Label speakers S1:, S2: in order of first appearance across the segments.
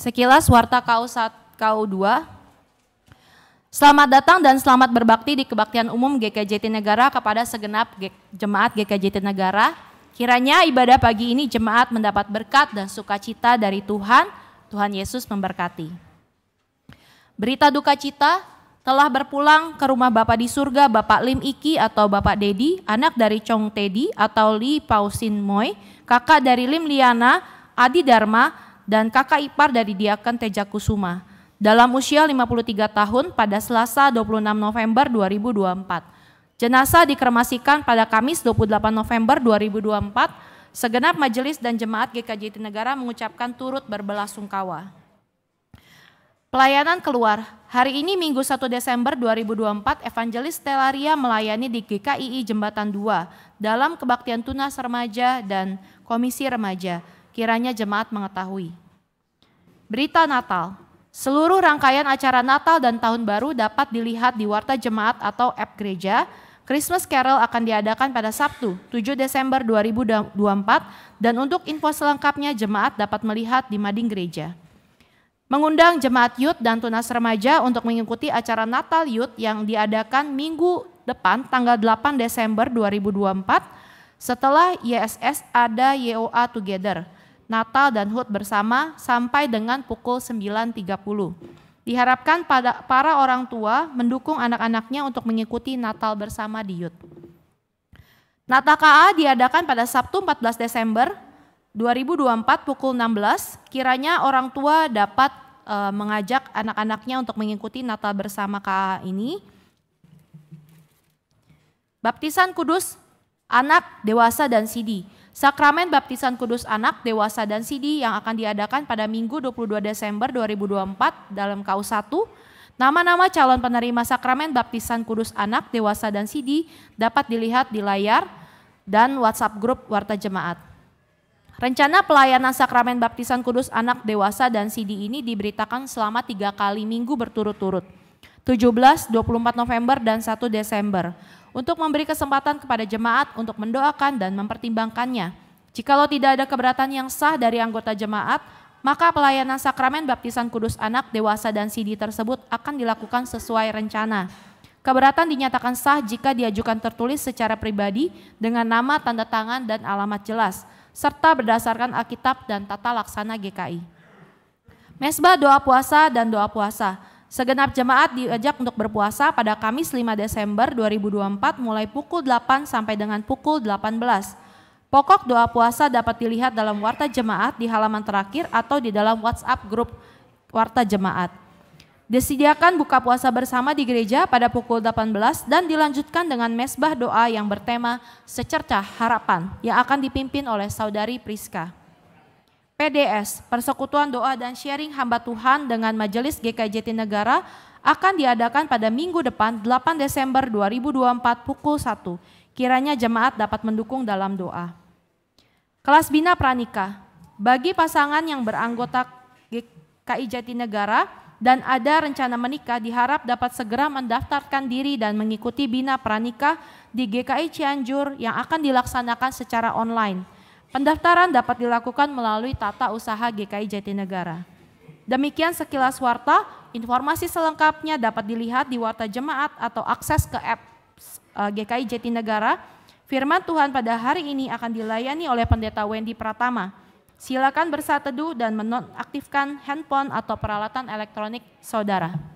S1: Sekilas warta KU2. Selamat datang dan selamat berbakti di Kebaktian Umum GKI Jatinegara kepada segenap jemaat GKI Jatinegara. Kiranya ibadah pagi ini jemaat mendapat berkat dan sukacita dari Tuhan. Tuhan Yesus memberkati. Berita duka cita, telah berpulang ke rumah Bapa di surga Bapak Lim Iki atau Bapak Dedi, anak dari Chong Tedi atau Li Pausin Moy, kakak dari Lim Liana, Adi Dharma, dan kakak ipar dari Diaken Teja Kusuma. Dalam usia 53 tahun pada Selasa 26 November 2024. Jenazah dikremasikan pada Kamis 28 November 2024. Segenap majelis dan jemaat GKI Jatinegara mengucapkan turut berbelasungkawa. Pelayanan keluar. Hari ini Minggu 1 Desember 2024, Evangelis Stellaria melayani di GKII Jembatan 2 dalam kebaktian tunas remaja dan komisi remaja. Kiranya jemaat mengetahui. Berita Natal. Seluruh rangkaian acara Natal dan Tahun Baru dapat dilihat di Warta Jemaat atau app gereja. Christmas Carol akan diadakan pada Sabtu 7 Desember 2024 dan untuk info selengkapnya jemaat dapat melihat di mading gereja. Mengundang jemaat youth dan tunas remaja untuk mengikuti acara Natal Youth yang diadakan minggu depan tanggal 8 Desember 2024 setelah YSS ada YOA Together. Natal dan HUT bersama sampai dengan pukul 9.30. Diharapkan para orang tua mendukung anak-anaknya untuk mengikuti Natal bersama di YUT. Natal KA diadakan pada Sabtu 14 Desember 2024 pukul 16. Kiranya orang tua dapat mengajak anak-anaknya untuk mengikuti Natal bersama KA ini. Baptisan Kudus Anak, Dewasa, dan Sidi. Sakramen Baptisan Kudus Anak, Dewasa, dan Sidi yang akan diadakan pada Minggu 22 Desember 2024 dalam KU1. Nama-nama calon penerima Sakramen Baptisan Kudus Anak, Dewasa, dan Sidi dapat dilihat di layar dan WhatsApp grup Warta Jemaat. Rencana pelayanan Sakramen Baptisan Kudus Anak, Dewasa, dan Sidi ini diberitakan selama 3 kali minggu berturut-turut. 17, 24 November, dan 1 Desember. Untuk memberi kesempatan kepada jemaat untuk mendoakan dan mempertimbangkannya. Jikalau tidak ada keberatan yang sah dari anggota jemaat, maka pelayanan Sakramen Baptisan Kudus Anak, Dewasa, dan Sidi tersebut akan dilakukan sesuai rencana. Keberatan dinyatakan sah jika diajukan tertulis secara pribadi dengan nama, tanda tangan, dan alamat jelas, serta berdasarkan Alkitab dan tata laksana GKI. Mesbah doa puasa dan doa puasa. Segenap jemaat diajak untuk berpuasa pada Kamis 5 Desember 2024 mulai pukul 8 sampai dengan pukul 18. Pokok doa puasa dapat dilihat dalam Warta Jemaat di halaman terakhir atau di dalam WhatsApp grup Warta Jemaat. Disediakan buka puasa bersama di gereja pada pukul 18 dan dilanjutkan dengan mesbah doa yang bertema Secercah Harapan yang akan dipimpin oleh Saudari Priska. PDS, Persekutuan Doa dan Sharing Hamba Tuhan dengan Majelis GKI Jatinegara akan diadakan pada minggu depan 8 Desember 2024 pukul 1. Kiranya jemaat dapat mendukung dalam doa. Kelas Bina Pranika, bagi pasangan yang beranggota GKI Jatinegara dan ada rencana menikah diharap dapat segera mendaftarkan diri dan mengikuti Bina Pranika di GKI Cianjur yang akan dilaksanakan secara online. Pendaftaran dapat dilakukan melalui tata usaha GKI Jatinegara. Demikian sekilas warta, informasi selengkapnya dapat dilihat di Warta Jemaat atau akses ke app GKI Jatinegara. Firman Tuhan pada hari ini akan dilayani oleh Pendeta Wendy Pratama. Silakan bersatu teduh dan menonaktifkan handphone atau peralatan elektronik saudara.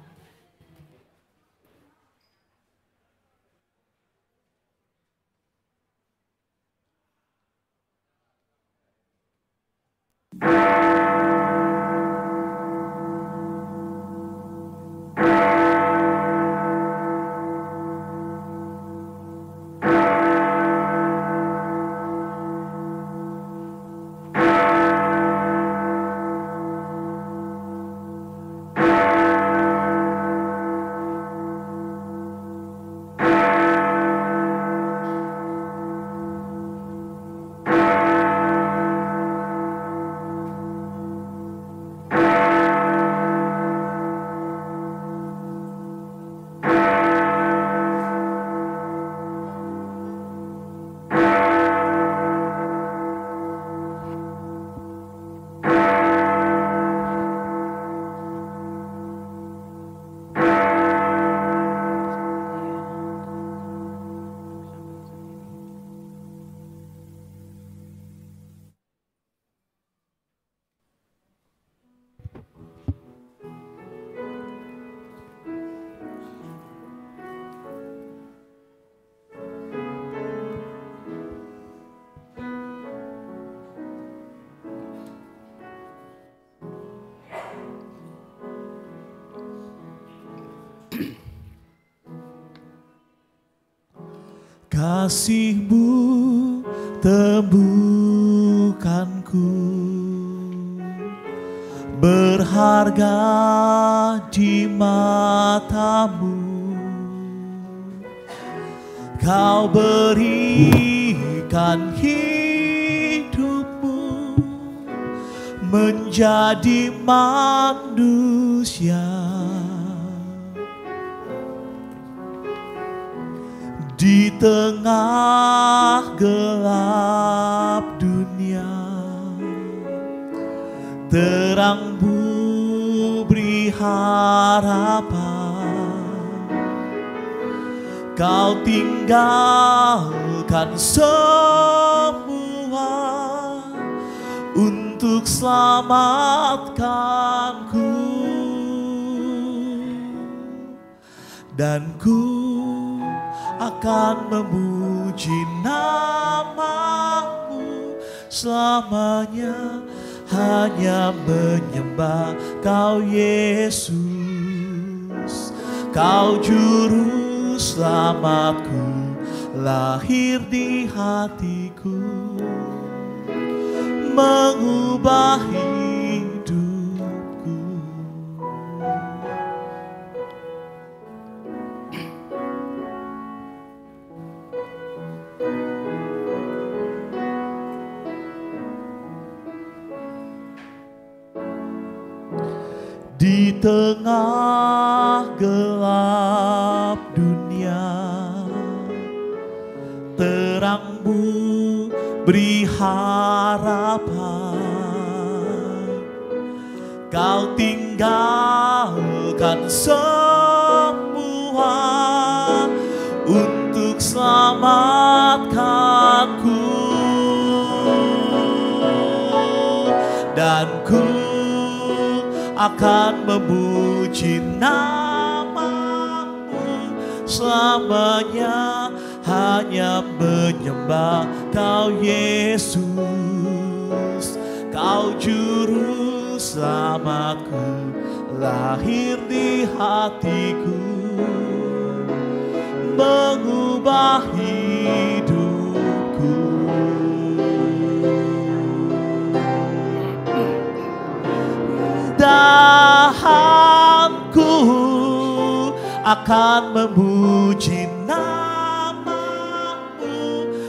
S2: kasih-Mu temukanku, berharga di mata-Mu. Kau berikan hidup-Mu menjadi manusia. Di tengah gelap dunia, terang-Mu beri harapan. Kau tinggalkan semua untuk selamatkanku, dan ku akan memuji nama-Mu selamanya, hanya menyembah Kau Yesus. Kau juru selamatku, lahir di hatiku, mengubah hidupku. Di tengah gelap dunia, terang-Mu beri harapan. Kau tinggalkan semua untuk selamatkanku, dan ku akan memuji nama-Mu selamanya, hanya menyembah Kau Yesus. Kau juru selamatku, lahir di hatiku, mengubah hidupku. Dahanku akan memuji nama-Mu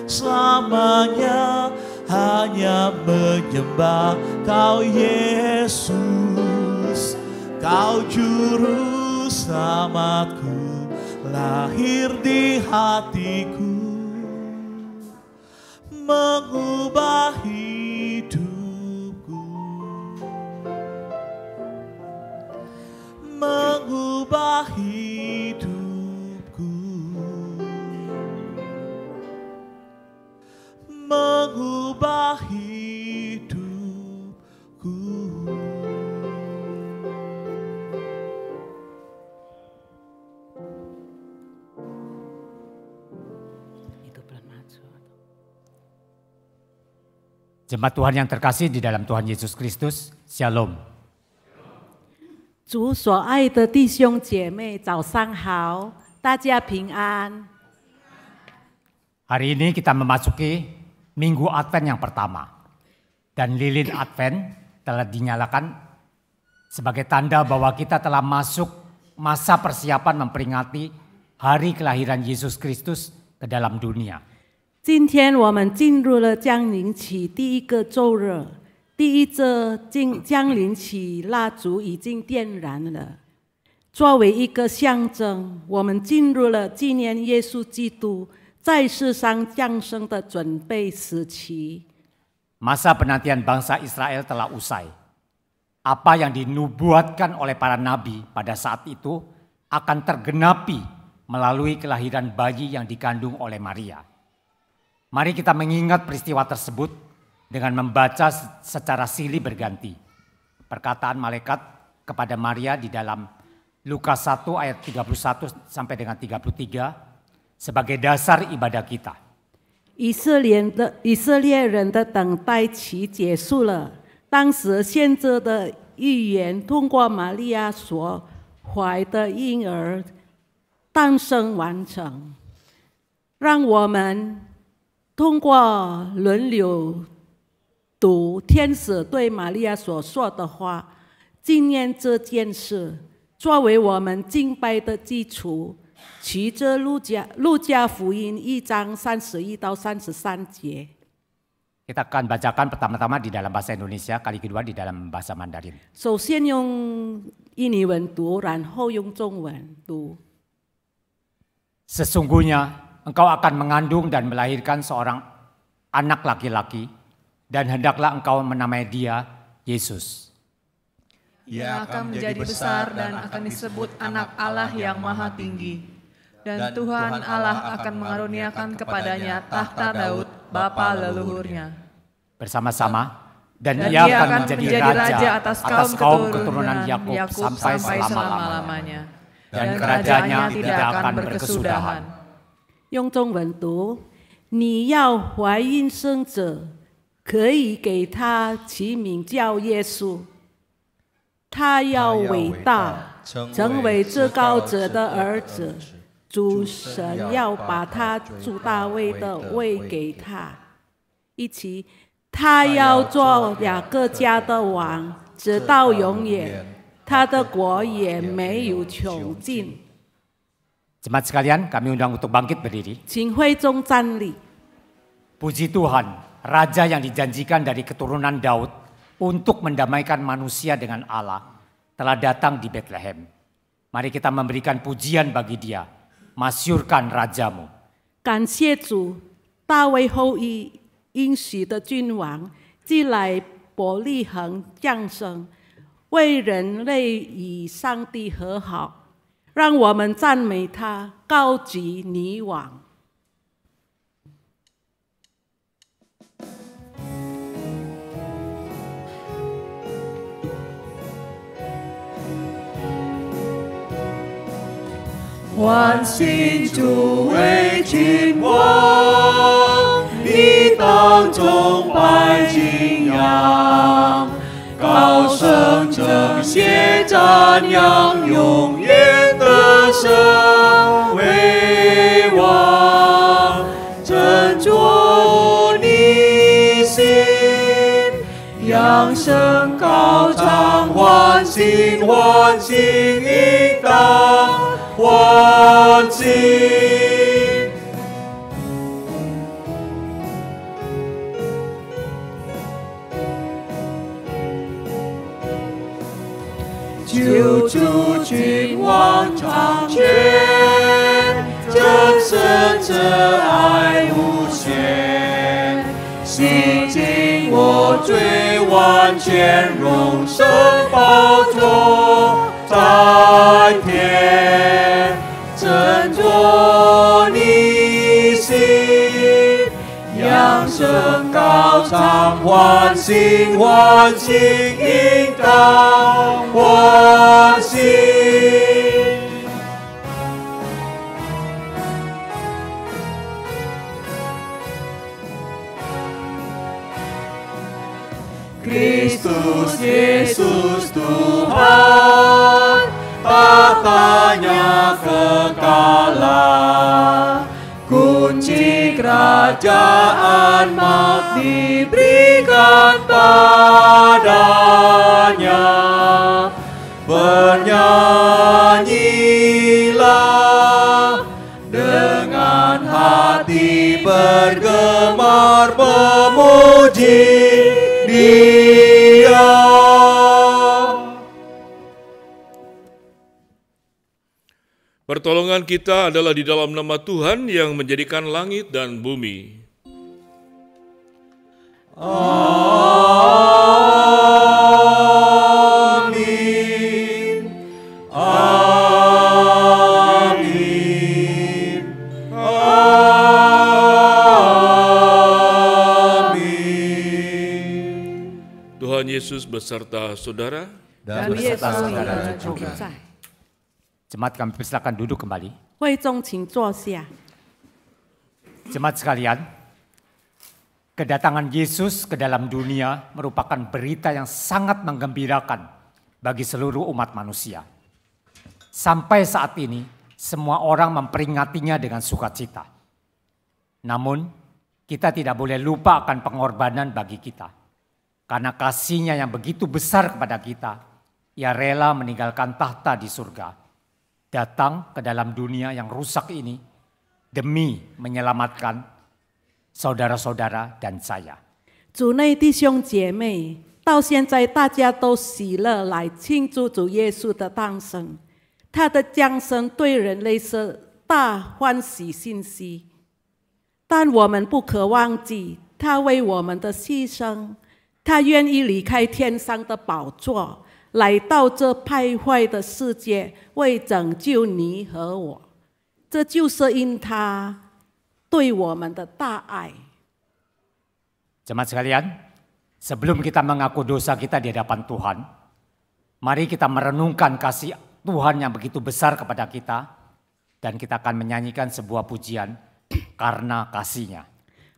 S2: selamanya, hanya menyembah Kau Yesus. Kau juru selamatku, lahir di hatiku, mengubah hidupku, mengubah hidupku, mengubah hidupku.
S3: Jemaat Tuhan yang terkasih di dalam Tuhan Yesus Kristus, Shalom.
S4: 主所爱的弟兄姐妹，早上好，大家平安。
S3: Hari ini kita memasuki Minggu Advent yang pertama. Dan lilin Advent telah dinyalakan sebagai tanda bahwa kita telah masuk masa persiapan memperingati hari kelahiran Yesus Kristus ke dalam dunia.
S4: 今天我们进入了降临期第一个周日，第一则降临期蜡烛已经点燃了，作为一个象征，我们进入了纪念耶稣基督在世上降生的准备时期。
S3: Masa penantian bangsa Israel telah usai. Apa yang dinubuatkan oleh para nabi pada saat itu akan tergenapi melalui kelahiran bayi yang dikandung oleh Maria. Mari kita mengingat peristiwa tersebut dengan membaca secara silih berganti perkataan malaikat kepada Maria di dalam Lukas 1 ayat 31 sampai dengan 33 sebagai dasar ibadah kita.
S4: 以色列人的等待期结束了，当时先知的预言通过玛利亚所怀的婴儿诞生完成。让我们通过轮流读天使对玛利亚所说的话，纪念这件事，作为我们敬拜的基础。取自路加福音1章31到33节。
S3: Kita akan bacakan pertama-tama di dalam bahasa Indonesia, kali kedua di dalam bahasa Mandarin.
S4: 首先用印尼文读，然后用中文读。
S3: Sesungguhnya engkau akan mengandung dan melahirkan seorang anak laki-laki, dan hendaklah engkau menamai dia Yesus.
S5: Ia akan menjadi besar dan akan disebut anak Allah yang maha tinggi. Dan Tuhan Allah akan mengaruniakan kepadanya tahta Daud, bapa leluhurnya.
S3: Bersama-sama, dan ia akan menjadi raja atas kaum keturunan Yakub sampai selama-lamanya. Dan kerajaannya tidak akan berkesudahan.
S4: 用中文读，你要怀孕生子，可以给他起名叫耶稣。他要伟大，成为至高者的儿子。主神要把他主大卫的位给他，一起，他要做雅各家的王，直到永远，他的国也没有穷尽。
S3: Jemaat sekalian, kami undang untuk bangkit berdiri.
S4: 请会众站立。
S3: Puji Tuhan, Raja yang dijanjikan dari keturunan Daud untuk mendamaikan manusia dengan Allah telah datang di Bethlehem. Mari kita memberikan pujian bagi Dia. Masyurkan Rajamu.
S4: 感谢主，大卫后裔应许的君王，既来伯利恒降生，为人类与上帝和好，让我们赞美他，高举你王。
S2: 欢欣主为君王，你当中拜敬仰，高声正谢赞扬，永远的神为王，振作你心，扬声高唱，欢欣欢欣应当。 欢欣，救主君王长全，真神这爱无限，洗净我最完全，荣升宝座在天。 振作你心，扬声高唱，欢欣欢欣应当欢欣。Kristus Yesus Tuhan. Tahtanya kekalan, kunci kerajaan maut diberikan padanya. Bernyanyilah dengan hati bergemar memuji Dia.
S6: Pertolongan kita adalah di dalam nama Tuhan yang menjadikan langit dan bumi.
S2: Amin. Amin. Amin.
S6: Tuhan Yesus beserta saudara
S2: Dan beserta saudara juga.
S3: Jemaat kami persilakan duduk kembali.
S4: 会众请坐下。
S3: Jemaat sekalian, kedatangan Yesus ke dalam dunia merupakan berita yang sangat menggembirakan bagi seluruh umat manusia. Sampai saat ini, semua orang memperingatinya dengan sukacita. Namun, kita tidak boleh lupa akan pengorbanan bagi kita. Karena kasih-Nya yang begitu besar kepada kita, Ia rela meninggalkan tahta di surga, datang ke dalam dunia yang rusak ini demi menyelamatkan saudara-saudara dan saya.
S4: 主内弟兄姐妹，到现在大家都喜乐来庆祝主耶稣的诞生。他的降生对人类是大欢喜信息，但我们不可忘记他为我们的牺牲。他愿意离开天上的宝座，来到这败坏的世界，为拯救你和我。这就是因他对我们的大爱。
S3: Jemaat sekalian, sebelum kita mengaku dosa kita di hadapan Tuhan, mari kita merenungkan kasih Tuhan yang begitu besar kepada kita, dan kita akan menyanyikan sebuah pujian karena kasih-Nya.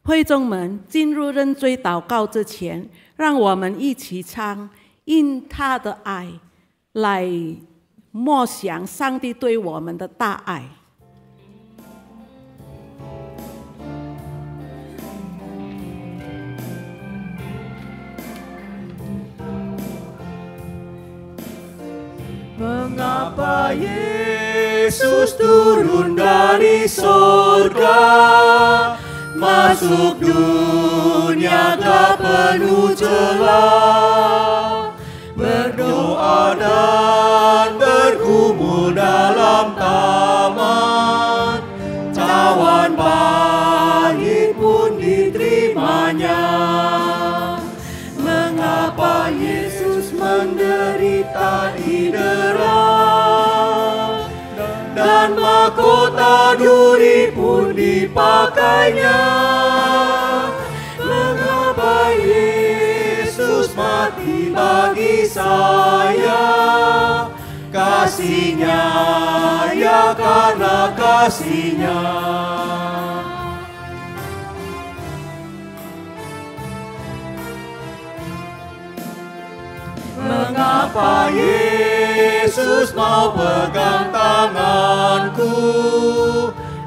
S4: 会众们进入认罪祷告之前，让我们一起唱因他的爱来默想上帝对我们的大爱。
S2: Mengapa Yesus turun dari surga, masuk dunia tak penuh celah, berdoa dan bergumul dalam taman, cawan pahit pun diterimanya. Mengapa Yesus menderita di dan mahkota duri pun dipakainya. Mengapa Yesus mati bagi saya? Kasih-Nya, ya karena kasih-Nya. Mengapa Yesus mau pegang tanganku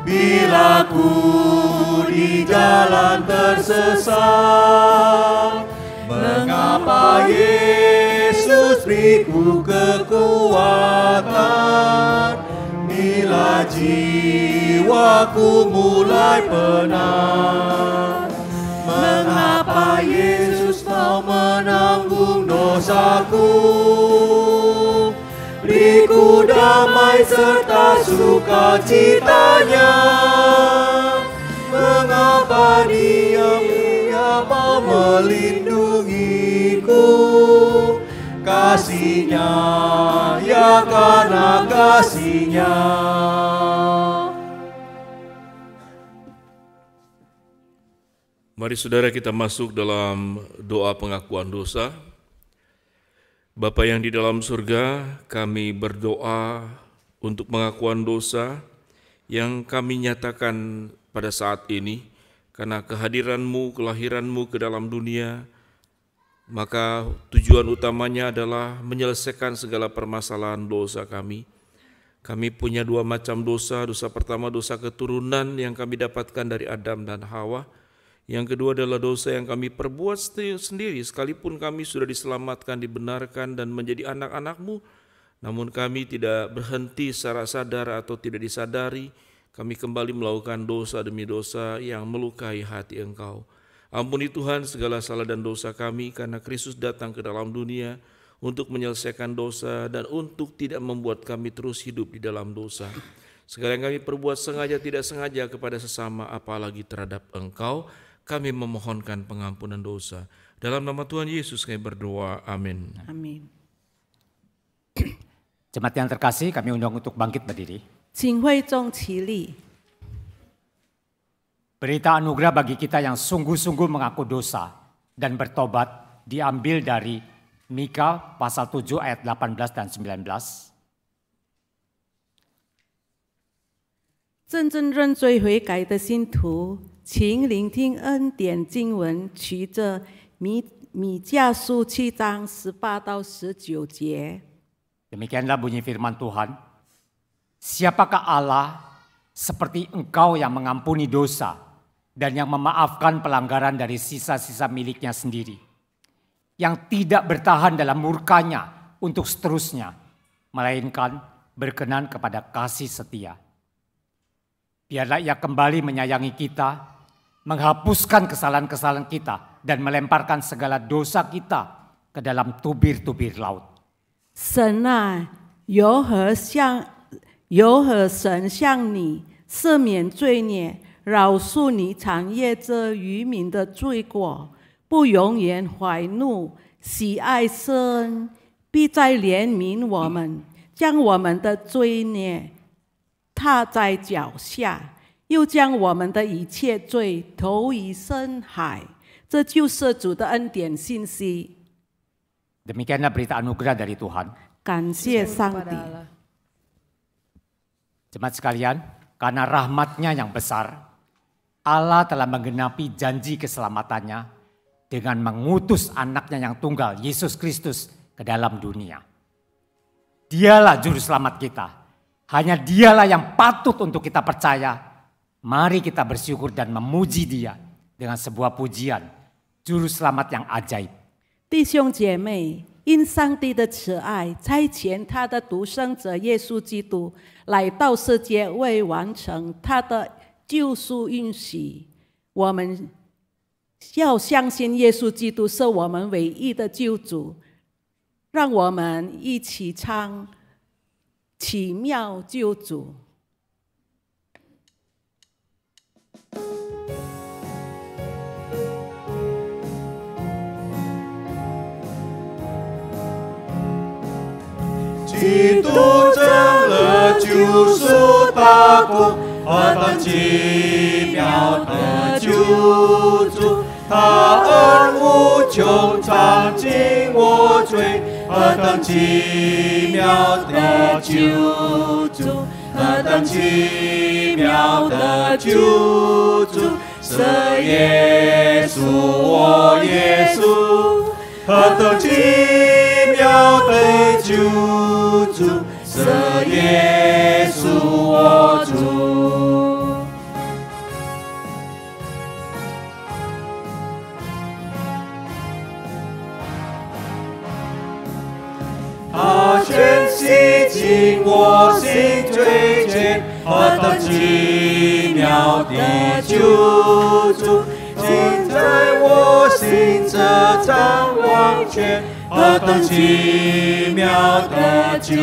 S2: bila ku di jalan tersesat? Mengapa Yesus beriku kekuatan bila jiwaku mulai penat? Mengapa Yesus mau menanggung dosaku? Beriku damai serta sukacitanya. Mengapa Dia mau melindungiku? Kasih-Nya, ya karena kasih-Nya.
S6: Mari saudara kita masuk dalam doa pengakuan dosa. Bapa yang di dalam surga, kami berdoa untuk pengakuan dosa yang kami nyatakan pada saat ini, karena kehadiran-Mu, kelahiran-Mu ke dalam dunia, maka tujuan utamanya adalah menyelesaikan segala permasalahan dosa kami. Kami punya dua macam dosa. Dosa pertama dosa keturunan yang kami dapatkan dari Adam dan Hawa. Yang kedua adalah dosa yang kami perbuat sendiri, sekalipun kami sudah diselamatkan, dibenarkan, dan menjadi anak-anak-Mu, namun kami tidak berhenti secara sadar atau tidak disadari, kami kembali melakukan dosa demi dosa yang melukai hati Engkau. Ampuni Tuhan segala salah dan dosa kami, karena Kristus datang ke dalam dunia untuk menyelesaikan dosa dan untuk tidak membuat kami terus hidup di dalam dosa. Segala yang kami perbuat sengaja tidak sengaja kepada sesama, apalagi terhadap Engkau, kami memohonkan pengampunan dosa. Dalam nama Tuhan Yesus kami berdoa. Amin.
S4: Amin.
S3: Jemaat yang terkasih, kami undang untuk bangkit berdiri.
S4: 请会众起立。
S3: Berita anugerah bagi kita yang sungguh-sungguh mengaku dosa dan bertobat diambil dari Mika pasal 7 ayat 18 dan 19.
S4: 真正认罪悔改的信徒，请聆听恩典经文，取着米迦书7章18到19节。
S3: Demikianlah bunyi firman Tuhan. Siapakah Allah seperti Engkau yang mengampuni dosa dan yang memaafkan pelanggaran dari sisa-sisa miliknya sendiri, yang tidak bertahan dalam murkanya untuk seterusnya, melainkan berkenan kepada kasih setia. Biarlah Ia kembali menyayangi kita, menghapuskan kesalahan-kesalahan kita, dan melemparkan segala dosa kita ke dalam tubir-tubir laut.
S4: 神啊，由何神向你赦免罪孽，饶恕你产业这渔民的罪过，不永远怀怒，喜爱施恩，必再怜悯我们，将我们的罪孽踏在脚下，又将我们的一切罪投于深海。这就是主的恩典信息。
S3: Demikianlah berita anugerah dari Tuhan.
S4: 感谢上帝。
S3: Jemaat sekalian, karena rahmat-Nya yang besar, Allah telah menggenapi janji keselamatannya dengan mengutus anaknya yang tunggal, Yesus Kristus, ke dalam dunia. Dialah juru selamat kita. Hanya Dialah yang patut untuk kita percaya. Mari kita bersyukur dan memuji Dia dengan sebuah pujian, juru selamat yang ajaib.
S4: 弟兄姐妹，因上帝的慈爱，差遣他的独生者耶稣基督来到世界，为完成他的救赎应许。我们要相信耶稣基督是我们唯一的救主。让我们一起唱《奇妙救主》。
S2: 基督成了救赎大功，何等奇妙的救主！他恩无穷，尝尽我罪，何等奇妙的救主！何等奇妙的救主！是耶稣，我耶稣，何等奇妙的救主！是耶稣，我主。他全洗净我心罪愆，何等奇妙的救主！尽在我心这张王权。 何等奇妙的救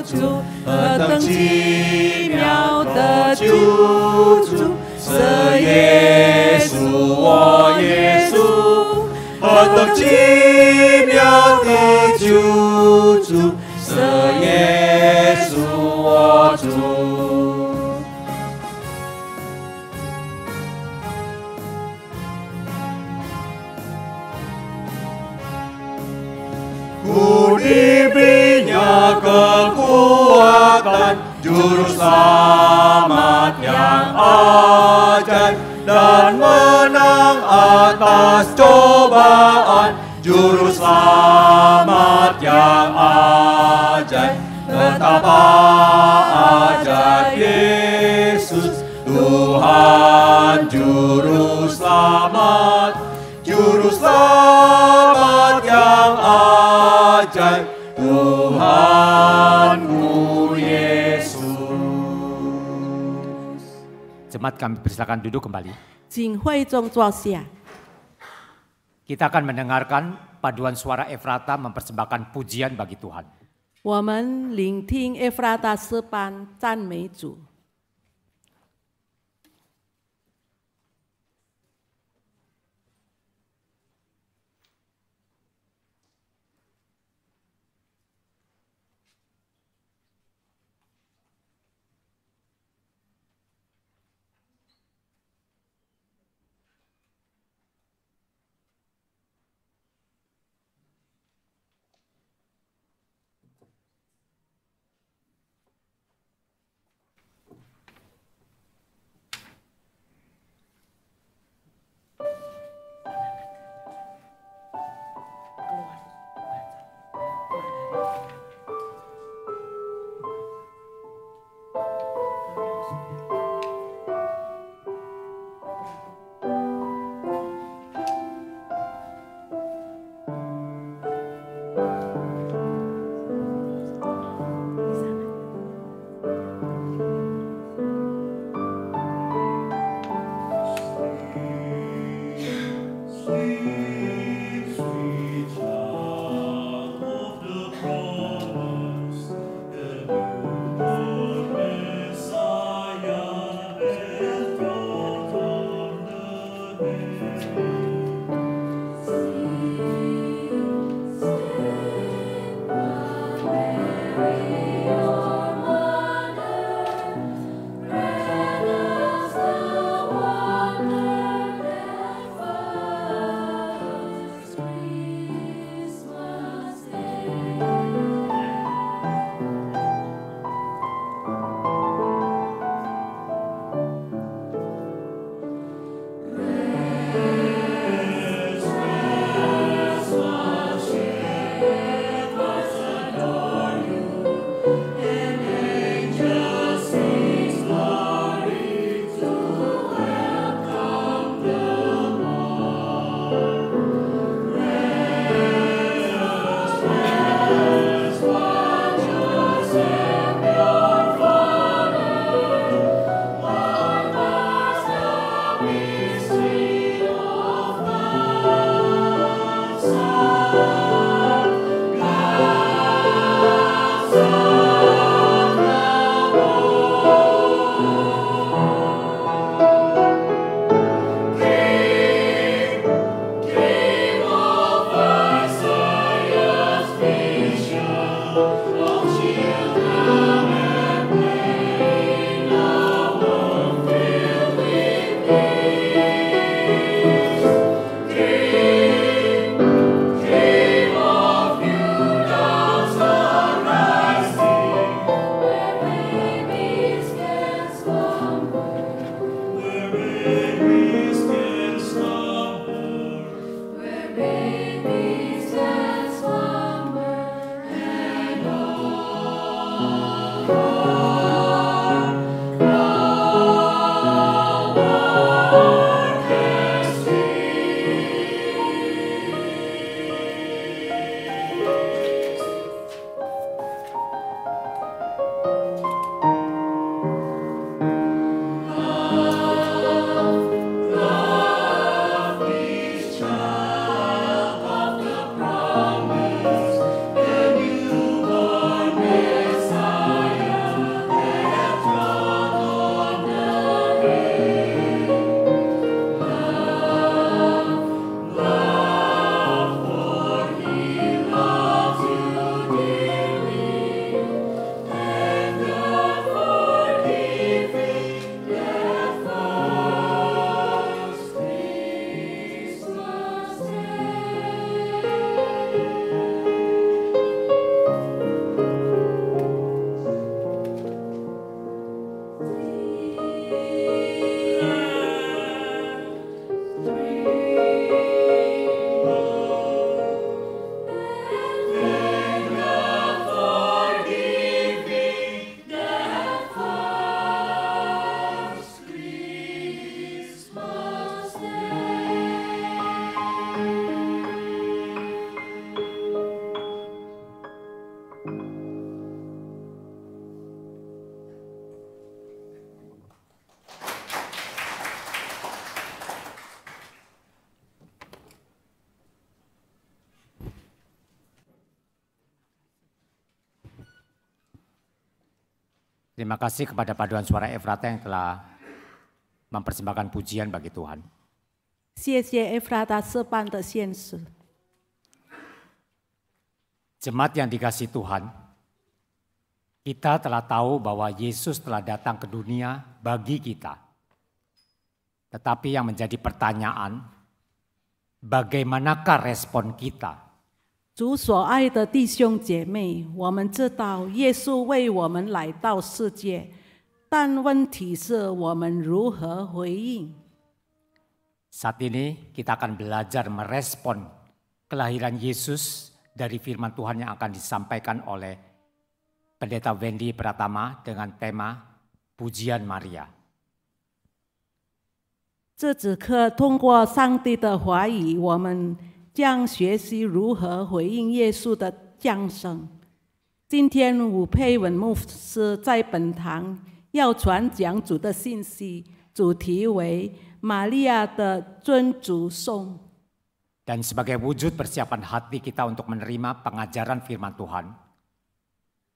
S2: 主！何等奇妙的救主！是耶稣，我耶稣。何等奇妙的救主！是耶稣，我主。 Ku diberinya kekuatan Juru Selamat yang ajaib dan menang atas cobaan Juru Selamat yang ajaib betapa ajaib Yesus Tuhan Juru Selamat Juru Selamat yang ajaib Tuhanku Yesus.
S3: Jemaat kami persilakan duduk kembali.
S4: 请会众坐下。
S3: Kita akan mendengarkan paduan suara Efrata mempersembahkan pujian bagi Tuhan.
S4: 我们聆听エフラ大诗班赞美主。
S3: Terima kasih kepada paduan suara Efrata yang telah mempersembahkan pujian bagi Tuhan.
S4: 谢谢 Efrata 设办的献诗。
S3: Jemaat yang dikasihi Tuhan, kita telah tahu bahwa Yesus telah datang ke dunia bagi kita. Tetapi yang menjadi pertanyaan, bagaimanakah respon kita?
S4: 主所爱的弟兄姐妹，我们知道耶稣为我们来到世界，但问题是我们如何回应。
S3: Saat ini kita akan belajar merespon kelahiran Yesus dari firman Tuhan yang akan disampaikan oleh Pendeta Wendy Pratama dengan tema Pujian Maria.
S4: 这节课通过上帝的话语，我们将学习如何回应耶稣的降生。今天吴佩文牧师在本堂要传讲主的信息，主题为玛利亚的尊主颂。
S3: Dan sebagai wujud persiapan hati kita untuk menerima pengajaran firman Tuhan,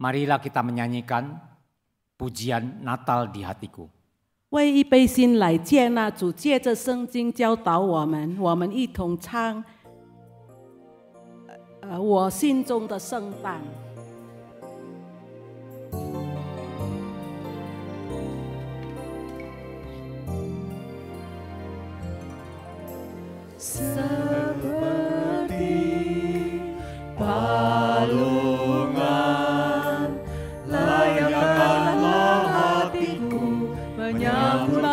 S3: marilah kita menyanyikan pujian Natal di hatiku.
S4: 为一杯心来接纳主借着圣经教导我们，我们一同唱我心中的圣诞。
S2: Seperti palungan, layakkanlah hatiku menyambut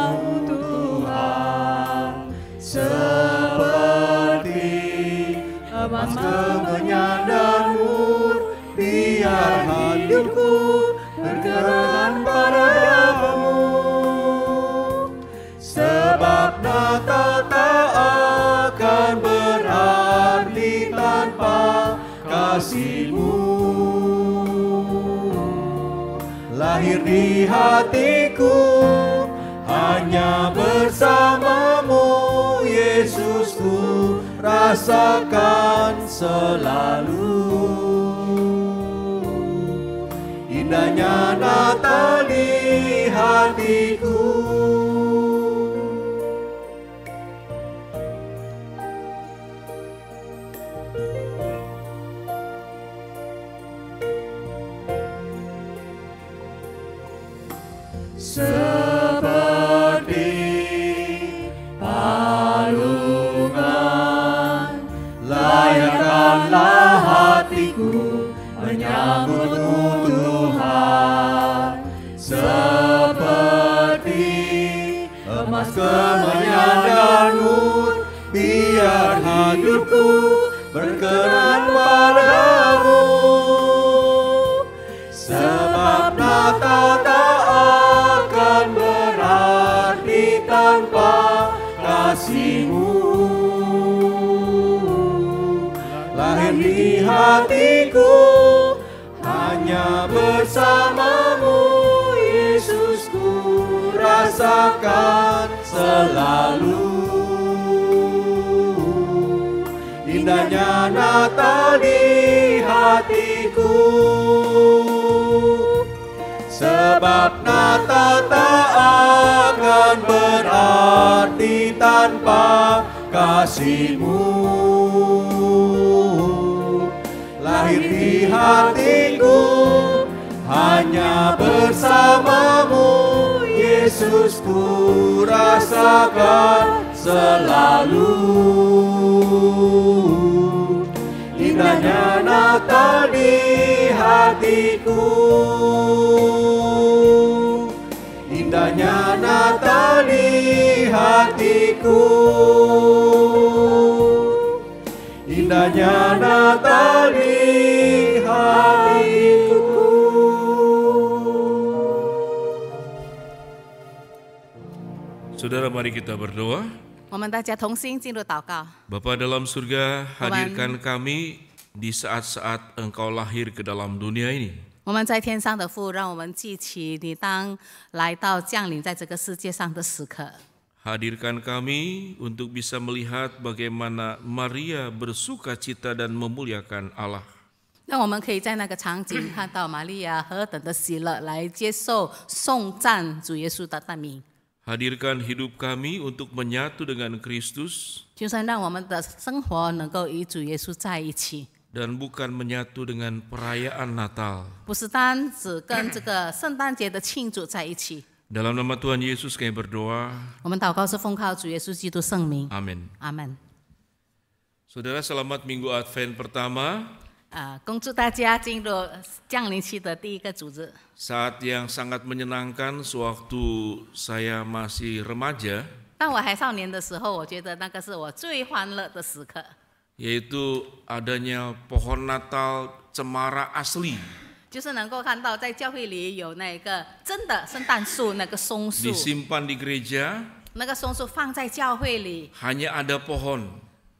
S2: Tuhan. Seperti emas kemenyan dan mur, biar hidupku berkenan padamu. Sebab Natal tak akan berarti tanpa kasih-Mu. Lahir di hatiku hanya bersama-Mu, Yesusku, rasakan selalu. Indahnya Natal di hatiku. Seperti palungan, layakkanlah hatiku menyambut-Mu Tuhan. Seperti emas kemenyan dan mur, biar hidupku berkenan padamu. Sebab Natal tak akan berarti tanpa kasih-Mu. Lahir di hatiku hanya bersama-Mu, Yesusku, rasakan selalu. Indahnya Natal di hatiku. Sebab Natal tak akan berarti tanpa kasih-Mu. Lahir di hatiku hanya bersama-Mu, Yesusku, rasakan selalu. Indahnya Natal di hatiku. Indahnya Natal di hatiku. Indahnya Natal di hatiku.
S6: Saudara, mari kita berdoa.
S7: 我们大家同心进入祷告。
S6: Bapa dalam surga, hadirkan kami di saat-saat Engkau lahir ke dalam dunia ini.
S7: 我们在天上的父，让我们记起你当来到降临在这个世界上的时刻。
S6: Hadirkan kami untuk bisa melihat bagaimana Maria bersuka cita dan memuliakan Allah.
S7: 让我们可以在那个场景看到玛利亚何等的喜乐来接受颂赞主耶稣的大名。
S6: Hadirkan hidup kami untuk menyatu dengan Kristus
S7: 就是让我们的生活能够与主耶稣在一起，
S6: dan bukan menyatu dengan perayaan Natal.
S7: 不是单只跟这个圣诞节的庆祝在一起。
S6: Dalam nama Tuhan Yesus kami berdoa.
S7: 我们祷告是奉靠主耶稣基督圣名，
S6: Amin.
S7: 阿门。
S6: Saudara, selamat Minggu Advent pertama.
S7: 恭祝大家进入降临期的第一个主日。
S6: Saat yang sangat menyenangkan sewaktu saya masih remaja,
S7: 当我还少年的时候，我觉得那个是我最欢乐的时刻，
S6: yaitu adanya pohon Natal cemara asli
S7: 就是能够看到在教会里有那个真的圣诞树，那个松树，
S6: disimpan di gereja,
S7: 那个松树放在教会里，
S6: hanya ada pohon.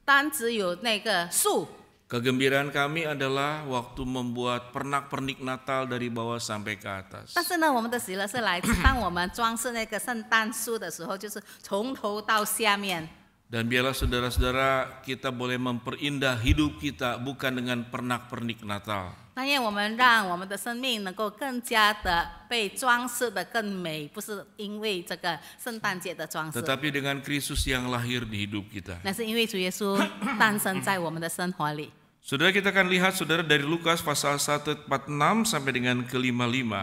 S7: 单只有那个树。
S6: Kegembiraan kami adalah waktu membuat pernak-pernik Natal dari bawah sampai ke atas.
S7: 但是呢，我们的喜乐是来自当我们装饰那个圣诞树的时候，就是从头到下面。
S6: Dan biarlah saudara-saudara kita boleh memperindah hidup kita bukan dengan pernak-pernik Natal.
S7: 但愿我们让我们的生命能够更加的被装饰的更美，不是因为这个圣诞节的装饰，
S6: Tetapi dengan Kristus yang lahir di hidup kita.
S7: 那是因为主耶稣诞生在我们的生活里。
S6: Saudara, kita akan lihat saudara dari Lukas pasal 1 ayat 46 sampai dengan ke-55.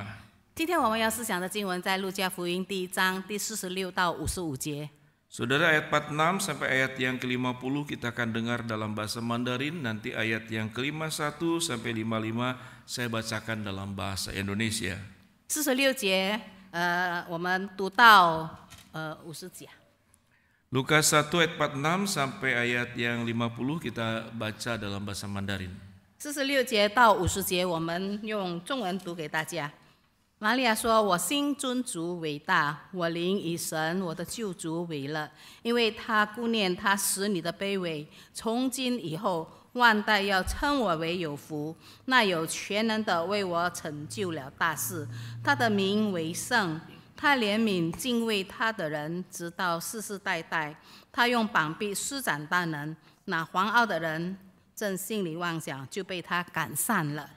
S7: 今天我们要思想的经文在路加福音第1章第46到55节。
S6: Saudara, ayat 46 sampai ayat yang ke-50 kita akan dengar dalam bahasa Mandarin. Nanti ayat yang ke-51 sampai 55 saya bacakan dalam bahasa Indonesia.
S7: 46节，我们读到50节。
S6: Lukas 1 ayat 46 sampai ayat yang 50 kita baca dalam bahasa Mandarin.
S7: 46节到50节，我们用中文读给大家。玛利亚说：“我心尊主伟大，我灵以神我的救主为乐，因为他顾念他使你的卑微。从今以后，万代要称我为有福。那有全能的为我成就了大事，他的名为圣。他怜悯敬畏他的人，直到世世代代。他用膀臂施展大能，那狂傲的人正心里妄想，就被他赶散了。”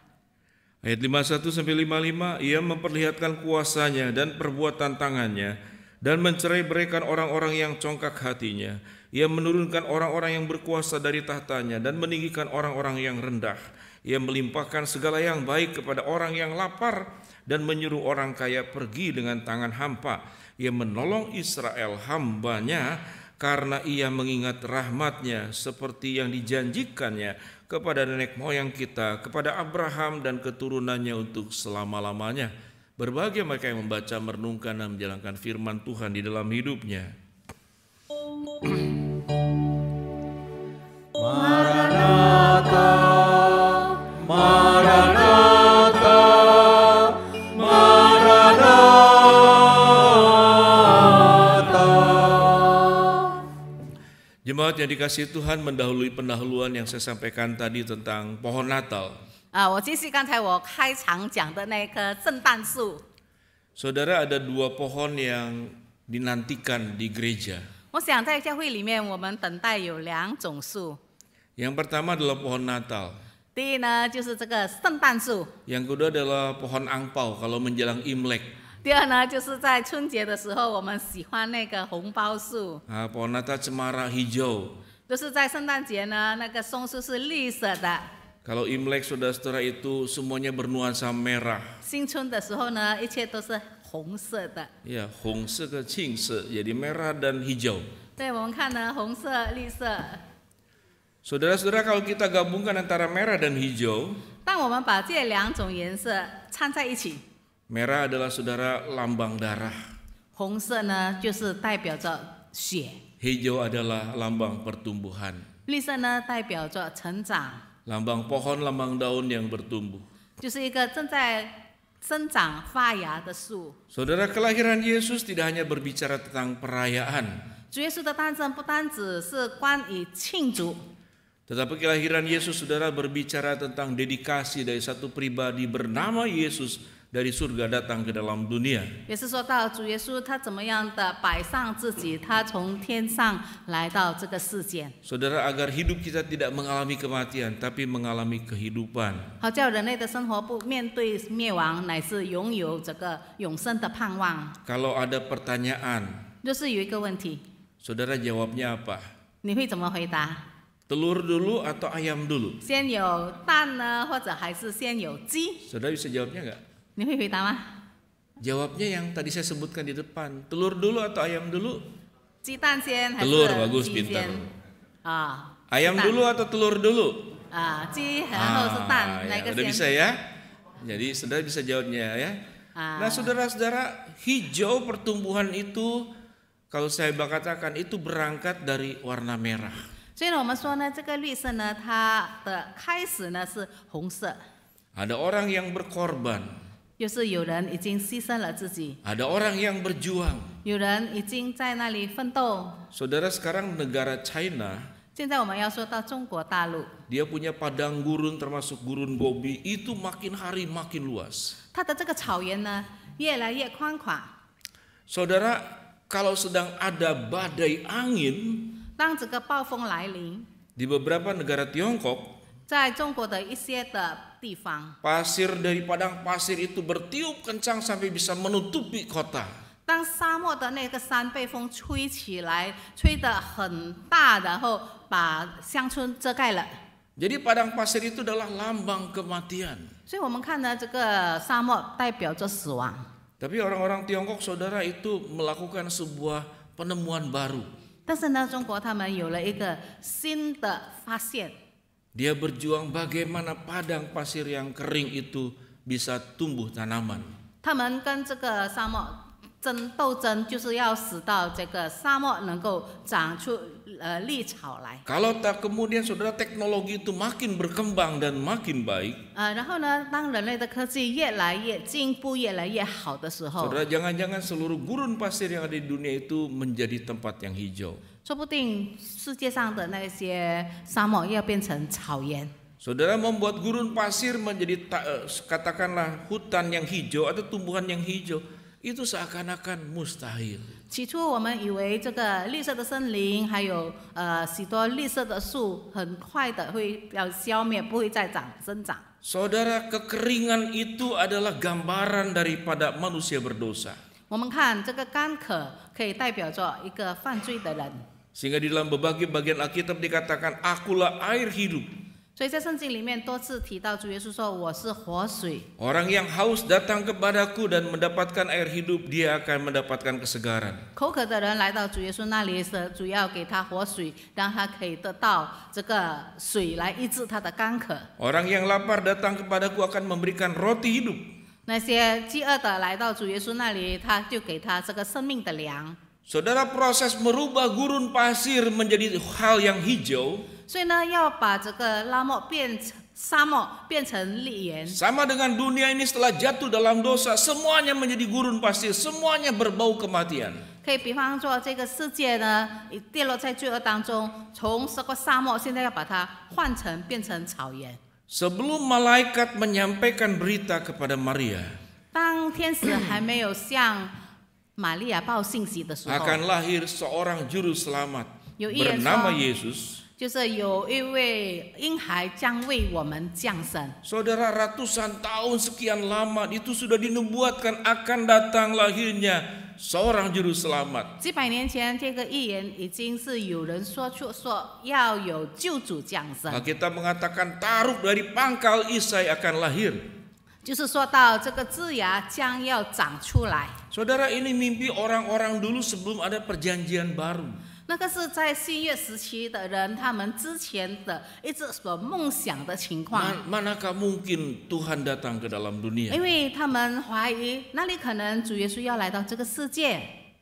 S6: Ayat 51 sampai 55, ia memperlihatkan kuasanya dan perbuatan tangannya dan mencerai-beraikan orang-orang yang congkak hatinya. Ia menurunkan orang-orang yang berkuasa dari tahtanya dan meninggikan orang-orang yang rendah. Ia melimpahkan segala yang baik kepada orang yang lapar dan menyuruh orang kaya pergi dengan tangan hampa. Ia menolong Israel hambanya karena ia mengingat rahmatnya seperti yang dijanjikannya kepada nenek moyang kita, kepada Abraham dan keturunannya untuk selama-lamanya. Berbahagia mereka yang membaca, merenungkan dan menjalankan firman Tuhan di dalam hidupnya.
S2: Maranatha, Maranatha, Maranatha.
S6: Jemaat yang dikasihi Tuhan, mendahului pendahuluan yang saya sampaikan tadi tentang pohon Natal.
S7: 我继续刚才我开场讲的那棵圣诞树。
S6: Saudara, ada dua pohon yang dinantikan di gereja.
S7: 我想在教会里面，我们等待有2种树。
S6: Yang pertama adalah pohon Natal.
S7: 第一呢，就是这个圣诞树；
S6: Yang kedua adalah pohon angpau kalau menjelang Imlek.
S7: 第二呢，就是在春节的时候，我们喜欢那个红包树。
S6: Nah, pohon Natal cemara hijau.
S7: 就是在圣诞节呢，那个松树是绿色的。
S6: Kalau Imlek saudara-saudara itu semuanya bernuansa merah.
S7: 新春的时候呢，一切都是红色的。
S6: Ya, 红色ke 青色, jadi merah dan hijau.
S7: 对我们看呢，红色、绿色。
S6: Saudara-saudara, kalau kita gabungkan antara merah dan hijau,
S7: 当我们把这2种颜色掺在一起，
S6: merah adalah saudara lambang darah.
S7: 红色呢就是代表着血，
S6: Hijau adalah lambang pertumbuhan.
S7: 绿色呢代表着成长，
S6: Lambang pohon, lambang daun yang bertumbuh.
S7: 就是一个正在生长发芽的树。
S6: Saudara, kelahiran Yesus tidak hanya berbicara tentang perayaan,
S7: 主耶稣的诞生不单只是关于庆祝，
S6: tetapi kelahiran Yesus, saudara, berbicara tentang dedikasi dari satu pribadi bernama Yesus dari surga datang ke dalam dunia.
S7: 也是说到主耶稣他怎么样的摆上自己，他从天上来到这个世界。
S6: Saudara, agar hidup kita tidak mengalami kematian, tapi mengalami kehidupan.
S7: 好叫人类的生活不面对灭亡，乃是拥有这个永生的盼望。
S6: Kalau ada pertanyaan,
S7: 就是有一个问题，
S6: saudara jawabnya apa?
S7: 你会怎么回答？
S6: Telur dulu atau ayam dulu?
S7: 先有蛋呢，或者还是先有鸡？
S6: Saudara bisa jawabnya nggak?
S7: 你会回答吗？
S6: Jawabnya yang tadi saya sebutkan di depan. Telur dulu atau ayam dulu?
S7: 鸡蛋先还是
S6: Telur, bagus,
S7: 鸡
S6: pintar.
S7: 先？啊，
S6: Ayam
S7: 鸡蛋
S6: dulu atau telur dulu?
S7: 啊，鸡然后是蛋，哪
S6: ya,
S7: 个
S6: udah
S7: 先？
S6: bisa ya? Jadi saudara bisa jawabnya ya. Nah saudara-saudara, hijau pertumbuhan itu kalau saya katakan itu berangkat dari warna merah.
S7: 所以呢，我们说呢，这个绿色呢，它的开始呢是红色，
S6: Ada orang yang berkorban,
S7: 就是有人已经牺牲了自己，
S6: ada orang yang berjuang.
S7: 有人已经在那里奋斗。
S6: Saudara, sekarang negara China,
S7: 现在我们要说到中国大陆，
S6: dia punya padang gurun termasuk gurun Gobi, itu makin hari makin luas.
S7: 它的这个草原呢越来越宽广。
S6: Saudara, kalau sedang ada badai angin
S7: 当这个暴风来临，
S6: di beberapa negara Tiongkok,
S7: 在中国的一些的地方，
S6: pasir dari padang pasir itu bertiup kencang sampai bisa menutupi kota.
S7: 当沙漠的那个山被风吹起来，吹得很大，然后把乡村遮盖了。
S6: Jadi padang pasir itu adalah lambang kematian.
S7: 所以我们看呢，这个沙漠代表着死亡。
S6: Tapi orang-orang Tiongkok, saudara, itu melakukan sebuah penemuan baru.
S7: 但是呢，中国他们有了一个新的发现，
S6: Dia berjuang bagaimana padang pasir yang kering itu bisa tumbuh tanaman.
S7: 他们跟这个沙漠斗争，就是要使到这个沙漠能够长出绿草来。
S6: Kalau tak kemudian saudara teknologi itu makin berkembang dan makin baik,
S7: 然后呢，当人类的科技越来越进步、越来越好的时候，
S6: saudara jangan-jangan seluruh gurun pasir yang ada di dunia itu menjadi tempat yang hijau.
S7: 说不定世界上的那些沙漠要变成草原。
S6: Saudara membuat gurun pasir menjadi katakanlah hutan yang hijau atau tumbuhan yang hijau, itu seakan-akan mustahil.
S7: 起初我们以为这个绿色的森林，还有许多绿色的树，很快的会要消灭，不会再生长。
S6: Saudara, kekeringan itu adalah gambaran daripada manusia berdosa.
S7: 我们看这个干渴，可以代表着一个犯罪的人。
S6: Sehingga di dalam berbagai bagian Alkitab dikatakan, akulah air hidup.
S7: 所以在圣经里面多次提到主耶稣说：“我是活水。”
S6: Orang yang haus datang kepadaku dan mendapatkan air hidup, dia akan mendapatkan kesegaran.
S7: 口渴的人来到主耶稣那里时，主要给他活水，让他可以得到这个水来医治他的干渴。
S6: Orang yang lapar datang kepadaku akan memberikan roti hidup.
S7: 那些饥饿的来到主耶稣那里，他就给他这个生命的粮。
S6: Saudara, proses merubah gurun pasir menjadi hal yang hijau
S7: 所以呢，要把这个沙漠变成绿园。
S6: sama dengan dunia ini setelah jatuh dalam dosa, semuanya menjadi gurun pasir, semuanya berbau kematian.
S7: 可以比方说，这个世界呢，跌落在罪恶当中，从这个沙漠，现在要把它换成变成草原。
S6: Sebelum malaikat menyampaikan berita kepada Maria,
S7: 当天使还没有向玛利亚报信息的时候，
S6: akan lahir seorang juru selamat
S7: 有预言
S6: bernama
S7: 说，
S6: Yesus.
S7: 就是有一位婴孩将为我们降生。
S6: Saudara, ratusan tahun sekian lama itu sudah dinubuatkan akan datang lahirnya seorang juru selamat.
S7: 几百年前，这个预言已经是有人说要有救主降生，
S6: Alkitab mengatakan taruh dari pangkal Isai akan lahir.
S7: 就是说到这个枝芽将要长出来。
S6: Saudara, ini mimpi orang-orang dulu sebelum ada perjanjian baru.
S7: 那个是在新约时期的人，他们之前的一直所梦想的情况。
S6: Manakah mungkin Tuhan datang ke dalam dunia?
S7: 因为他们怀疑哪里可能主耶稣要来到这个世界，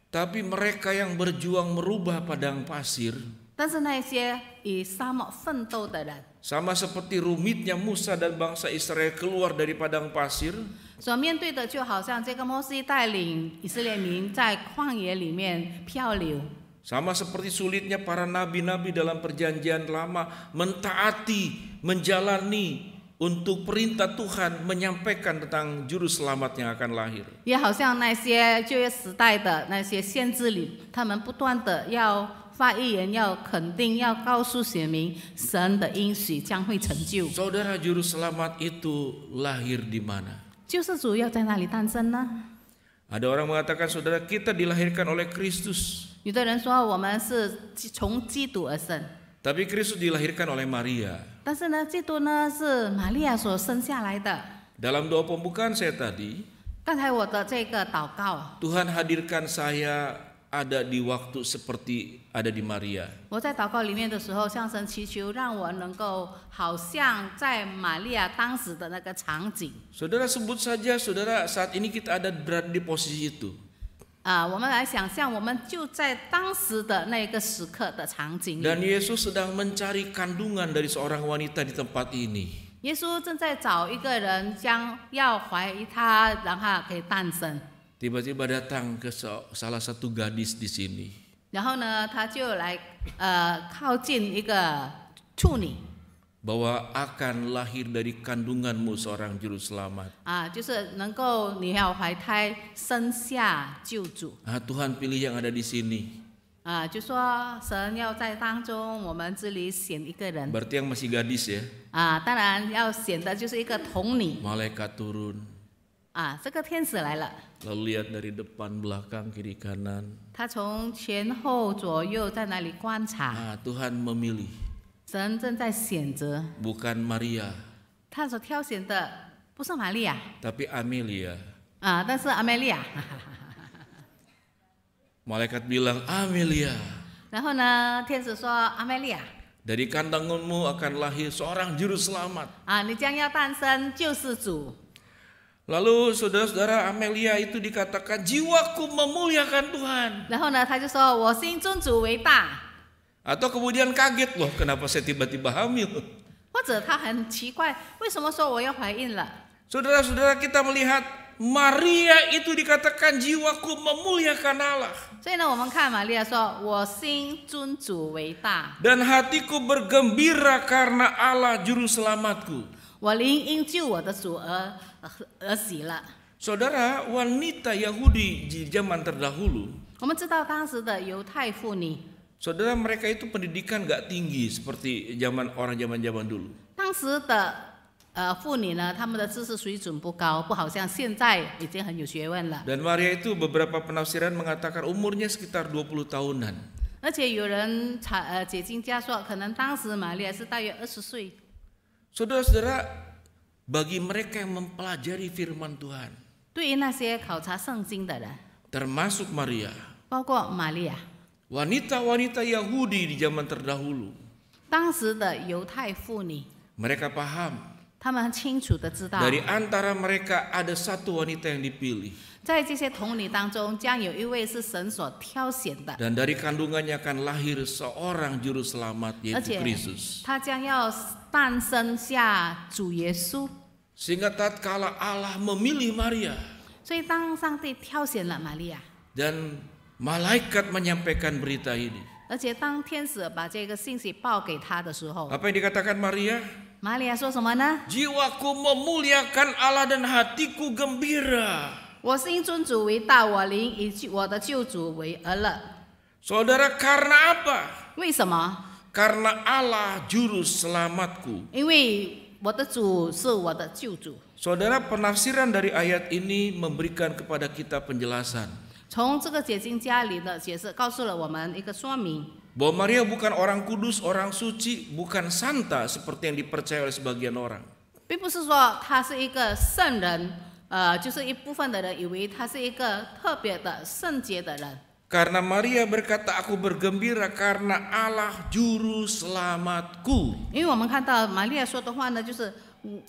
S6: Tapi mereka yang berjuang merubah padang pasir,
S7: 但是那些以沙漠奋斗的人，
S6: sama seperti rumitnya Musa dan bangsa Israel keluar dari padang pasir,
S7: 所面对的就好像这个摩西带领以色列民在旷野里面漂流，
S6: sama seperti sulitnya para nabi-nabi dalam perjanjian lama mentaati, menjalani untuk perintah Tuhan menyampaikan tentang juru selamat yang akan lahir.
S7: 也好像那些旧约时代的那些先知里，他们不断的要发预言，要肯定，要告诉选民，神的应许将会成就。
S6: Saudara, juru selamat itu lahir di mana?
S7: 救世主要在哪里诞生呢？
S6: Ada orang mengatakan, saudara, kita dilahirkan oleh Kristus.
S7: 有的人说我们是从基督而生，
S6: Tapi Kristus dilahirkan oleh Maria.
S7: 但是呢，基督呢是玛利亚所生下来的。
S6: Dalam doa pembukaan saya tadi,
S7: 刚才我的这个祷告，
S6: Tuhan hadirkan saya ada di waktu seperti ada di Maria.
S7: 我在祷告里面的时候，向神祈求，让我能够好像在玛利亚当时的那个场景。
S6: Saudara, sebut saja, saudara, saat ini kita ada berada di posisi itu.
S7: 我们来想象，我们就在当时的那个时刻的场景里。
S6: Dan Yesus sedang mencari kandungan dari seorang wanita di tempat ini.
S7: 耶稣正在找一个人，将要怀疑他，让他可以诞生。
S6: Tiba-tiba datang ke salah satu gadis di sini.
S7: 然后呢，他就来靠近一个处女。
S6: Bahwa akan lahir dari kandunganmu seorang juru selamat.
S7: 就是能够你要怀胎生下救主。
S6: Tuhan pilih yang ada di sini.
S7: 就说神要在当中我们这里选一个人。
S6: Berarti yang masih gadis ya.
S7: 当然要选的就是一个童女。
S6: Malaikat turun.
S7: 这个天使来了。
S6: Lalu lihat dari depan, belakang, kiri, kanan.
S7: 他从前后左右在那里观察。
S6: Tuhan memilih.
S7: 神正在选择。
S6: Bukan Maria.
S7: 他所挑选的不是玛利亚。
S6: Tapi Amelia.
S7: 但是阿梅利亚。
S6: Malaikat bilang, Amelia.
S7: 然后呢，天使说阿梅利亚。
S6: Dari kandunganmu akan lahir seorang juru selamat.
S7: 你将要诞生救世主。
S6: Lalu saudara-saudara, Amelia itu dikatakan jiwaku memuliakan Tuhan.
S7: 然后呢，他就说我心尊主为大。
S6: Atau kemudian kaget, loh kenapa saya tiba-tiba hamil.
S7: 或者他很奇怪，为什么说我要怀孕了？
S6: Saudara-saudara, kita melihat Maria itu dikatakan jiwaku memuliakan Allah.
S7: 所以呢，我们看玛利亚说：“我心尊主为大，
S6: Dan hatiku bergembira karena Allah juru selamatku.
S7: 我灵因救我的主而喜乐。”
S6: Saudara, wanita Yahudi di zaman terdahulu,
S7: 我们知道当时的犹太妇女，
S6: saudara, mereka itu pendidikan gak tinggi seperti orang zaman dulu.
S7: 当时的妇女呢，她们的知识水准不高，不好像现在已经很有学问了。
S6: Dan Maria itu beberapa penafsiran mengatakan umurnya sekitar 20 tahunan.
S7: 而且有人解经家说，可能当时玛利亚是大约20岁。
S6: Saudara-saudara, bagi mereka yang mempelajari firman Tuhan,
S7: 对于那些考察圣经的人，
S6: termasuk Maria,
S7: 包括玛利亚，
S6: wanita-wanita Yahudi di zaman terdahulu,
S7: 当时的犹太妇女，
S6: mereka paham
S7: 他们很清楚的知道，
S6: dari antara mereka ada satu wanita yang dipilih.
S7: 在这些童女当中，将有一位是神所挑选的，
S6: Dan dari kandungannya akan lahir seorang juru selamat
S7: 而
S6: yaitu
S7: 且
S6: Kristus.
S7: 他将要诞生下主耶稣。
S6: Sehingga tatkala Allah memilih Maria
S7: 所以当上帝挑选了玛利亚，
S6: dan malaikat menyampaikan berita ini.
S7: 而且当天使把这个信息报给他的时候，
S6: Apa yang dikatakan Maria?
S7: 玛利亚说什么呢？
S6: Jiwaku memuliakan Allah dan hatiku gembira.
S7: 我心尊主为大，我灵以我的救主为而乐。
S6: Saudara, karena apa?
S7: 为什么？
S6: Karena Allah juru selamatku.
S7: 因为我的主是我的救主。
S6: Saudara, penafsiran dari ayat ini memberikan kepada kita penjelasan
S7: 从这个解经家里的解释告诉了我们一个说明，
S6: bahwa Maria bukan orang kudus, orang suci, bukan santa seperti yang dipercaya oleh sebagian orang.
S7: 并不是说他是一个圣人，就是一部分的人以为他是一个特别的圣洁的人。
S6: Karena Maria berkata, aku bergembira karena Allah juru selamatku.
S7: 因为我们看到玛利亚说的话呢，就是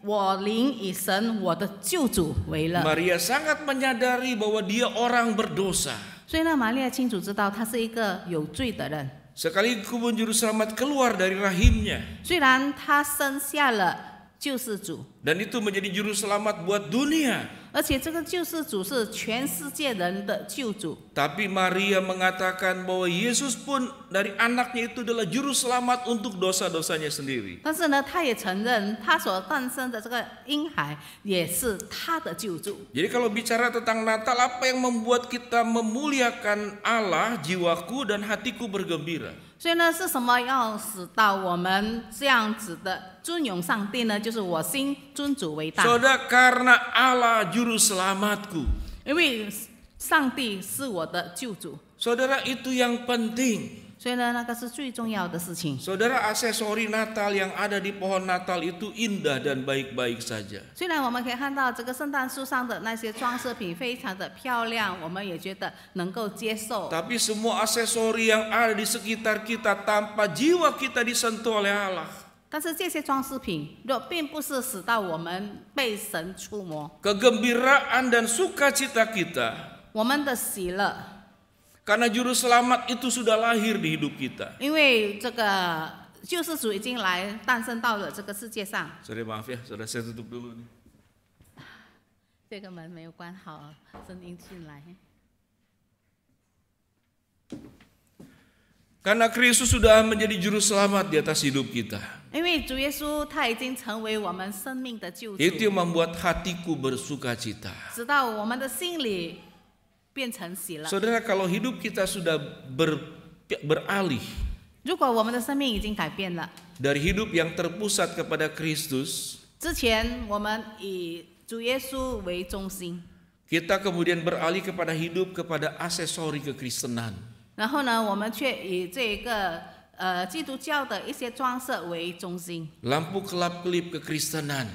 S7: 我灵以神我的救主为乐。
S6: Maria sangat menyadari bahwa dia orang berdosa.
S7: 所以呢，玛利亚清楚知道他是一个有罪的人。
S6: Sekalipun juru selamat keluar dari rahimnya,
S7: 虽然他生下了救世主，
S6: Dan itu menjadi juru selamat buat dunia.
S7: 而且这个救世主是全世界人的救主。
S6: Tapi Maria mengatakan bahwa Yesus pun dari anaknya itu adalah juru selamat untuk dosa-dosanya sendiri.
S7: 但是呢，他也承认他所诞生的这个婴孩也是他的救主。
S6: Jadi kalau bicara tentang Natal, apa yang membuat kita memuliakan Allah, jiwaku dan hatiku bergembira?
S7: 所以呢，是什么要使到我们这样子的尊荣上帝呢？就是我心尊主为大，
S6: Saudara, karena Allah juru selamatku.
S7: 因为上帝是我的救主。
S6: Saudara, itu yang penting.
S7: 所以呢，那个是最重要的事情。
S6: Saudara, aksesori Natal yang ada di pohon Natal itu indah dan baik-baik saja.
S7: 虽然我们可以看到这个圣诞树上的那些装饰品非常的漂亮，我们也觉得能够接受。
S6: Tapi semua aksesori yang ada di sekitar kita tanpa jiwa kita disentuh oleh Allah,
S7: 但是这些装饰品若并不是使到我们被神触摸，
S6: kegembiraan dan sukacita kita
S7: 我们的喜乐，
S6: karena juru selamat itu sudah lahir di hidup kita.
S7: 因为这个救世主已经来诞生到了这个世界上。
S6: Sorry, maaf ya, saudara, saya tutup dulu nih.
S7: 这个门没有关好，声音进来。
S6: Karena Kristus sudah menjadi juru selamat di atas hidup kita.
S7: 因为主耶稣他已经成为我们生命的救主，
S6: Itu yang membuat hatiku bersukacita.
S7: 直到我们的心里变成喜乐。
S6: Saudara, kalau hidup kita sudah beralih
S7: 如果我们的生命已经改变了，
S6: dari hidup yang terpusat kepada Kristus,
S7: 之前我们以主耶稣为中心，
S6: kita kemudian beralih kepada hidup kepada aksesori kekristenan.
S7: 然后呢，我们却以这个基督教的一些装饰为中心。
S6: Lampu kelap-kelip kekristenan.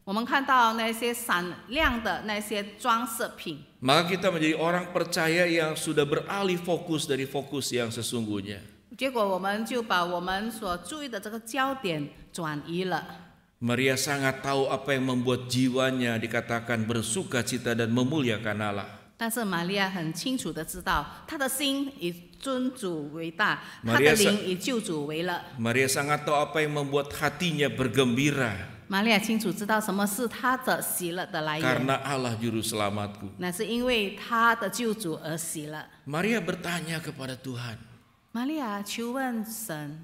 S7: 我们看到那些闪亮的那些装饰品，
S6: Maka kita menjadi orang percaya yang sudah beralih fokus dari fokus yang sesungguhnya.
S7: 结果我们就把我们所注意的这个焦点转移了。
S6: Maria sangat tahu apa yang membuat jiwanya dikatakan bersukacita dan memuliakan Allah.
S7: 但是玛利亚很清楚的知道，她的心以尊主为大，她
S6: Maria
S7: 的灵以救主为乐。
S6: Maria sangat tahu apa yang membuat hatinya bergembira.
S7: 玛利亚清楚知道什么是她的喜乐的来源，
S6: Karena Allah juru selamatku.
S7: 那是因为她的救主而喜乐。
S6: Maria bertanya kepada Tuhan,
S7: 玛利亚求问神，